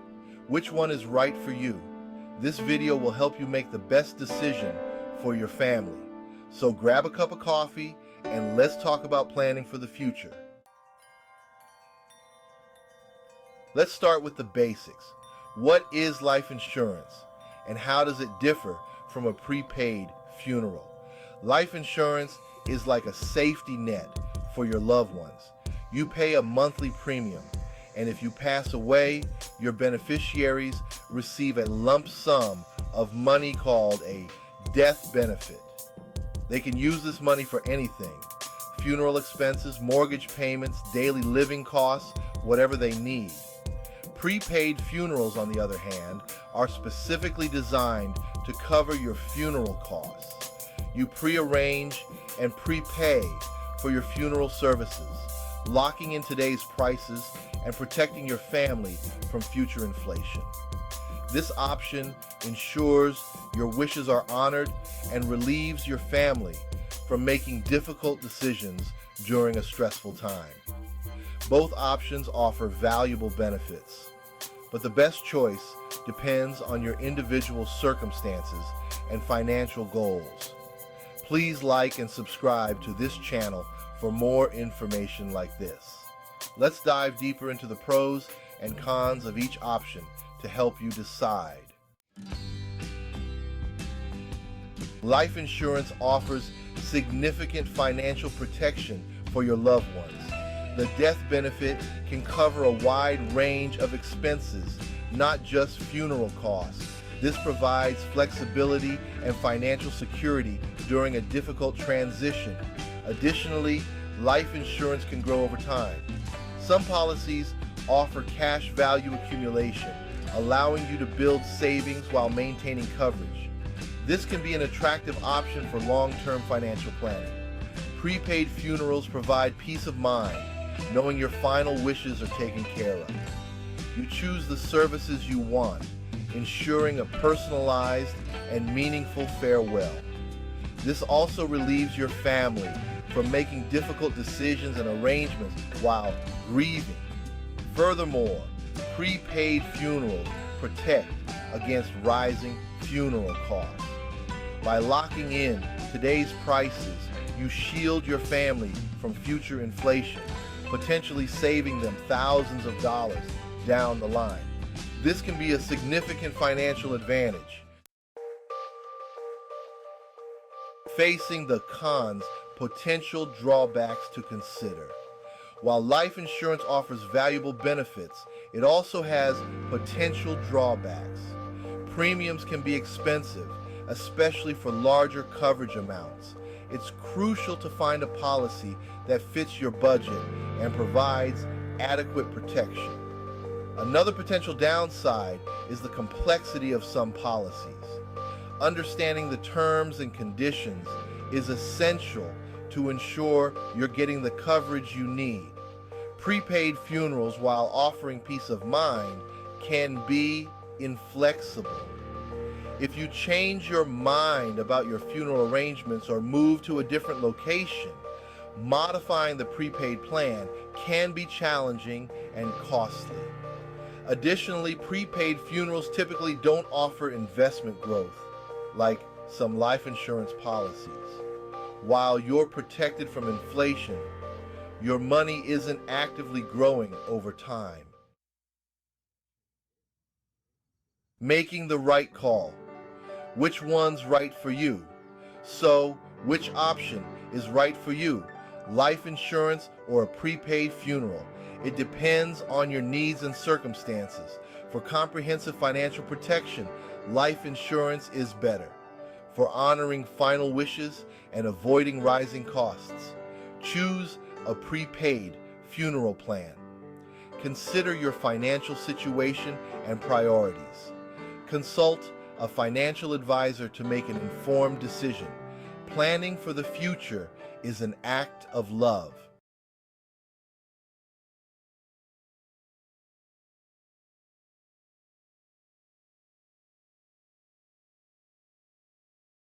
[SPEAKER 1] Which one is right for you? This video will help you make the best decision for your family. So grab a cup of coffee and let's talk about planning for the future. Let's start with the basics. What is life insurance and how does it differ from a prepaid funeral? Life insurance is like a safety net for your loved ones. You pay a monthly premium, and if you pass away, your beneficiaries receive a lump sum of money called a death benefit. They can use this money for anything: funeral expenses, mortgage payments, daily living costs, whatever they need. Prepaid funerals, on the other hand, are specifically designed to cover your funeral costs. You pre-arrange and prepay for your funeral services, locking in today's prices and protecting your family from future inflation. This option ensures your wishes are honored and relieves your family from making difficult decisions during a stressful time. Both options offer valuable benefits, but the best choice depends on your individual circumstances and financial goals. Please like and subscribe to this channel for more information like this. Let's dive deeper into the pros and cons of each option to help you decide. Life insurance offers significant financial protection for your loved ones. The death benefit can cover a wide range of expenses, not just funeral costs. This provides flexibility and financial security during a difficult transition. Additionally, life insurance can grow over time. Some policies offer cash value accumulation, allowing you to build savings while maintaining coverage. This can be an attractive option for long-term financial planning. Prepaid funerals provide peace of mind, knowing your final wishes are taken care of. You choose the services you want, ensuring a personalized and meaningful farewell. This also relieves your family from making difficult decisions and arrangements while grieving. Furthermore, prepaid funerals protect against rising funeral costs. By locking in today's prices, you shield your family from future inflation, potentially saving them thousands of dollars down the line. This can be a significant financial advantage. Facing the cons, potential drawbacks to consider. While life insurance offers valuable benefits, it also has potential drawbacks. Premiums can be expensive, especially for larger coverage amounts. It's crucial to find a policy that fits your budget and provides adequate protection. Another potential downside is the complexity of some policies. Understanding the terms and conditions is essential to ensure you're getting the coverage you need. Prepaid funerals, while offering peace of mind, can be inflexible. If you change your mind about your funeral arrangements or move to a different location, modifying the prepaid plan can be challenging and costly. Additionally, prepaid funerals typically don't offer investment growth like some life insurance policies. While you're protected from inflation, your money isn't actively growing over time. Making the right call. Which one's right for you? So, which option is right for you? Life insurance or a prepaid funeral? It depends on your needs and circumstances. For comprehensive financial protection, life insurance is better. For honoring final wishes and avoiding rising costs, choose a prepaid funeral plan. Consider your financial situation and priorities. Consult a financial advisor to make an informed decision. Planning for the future is an act of love.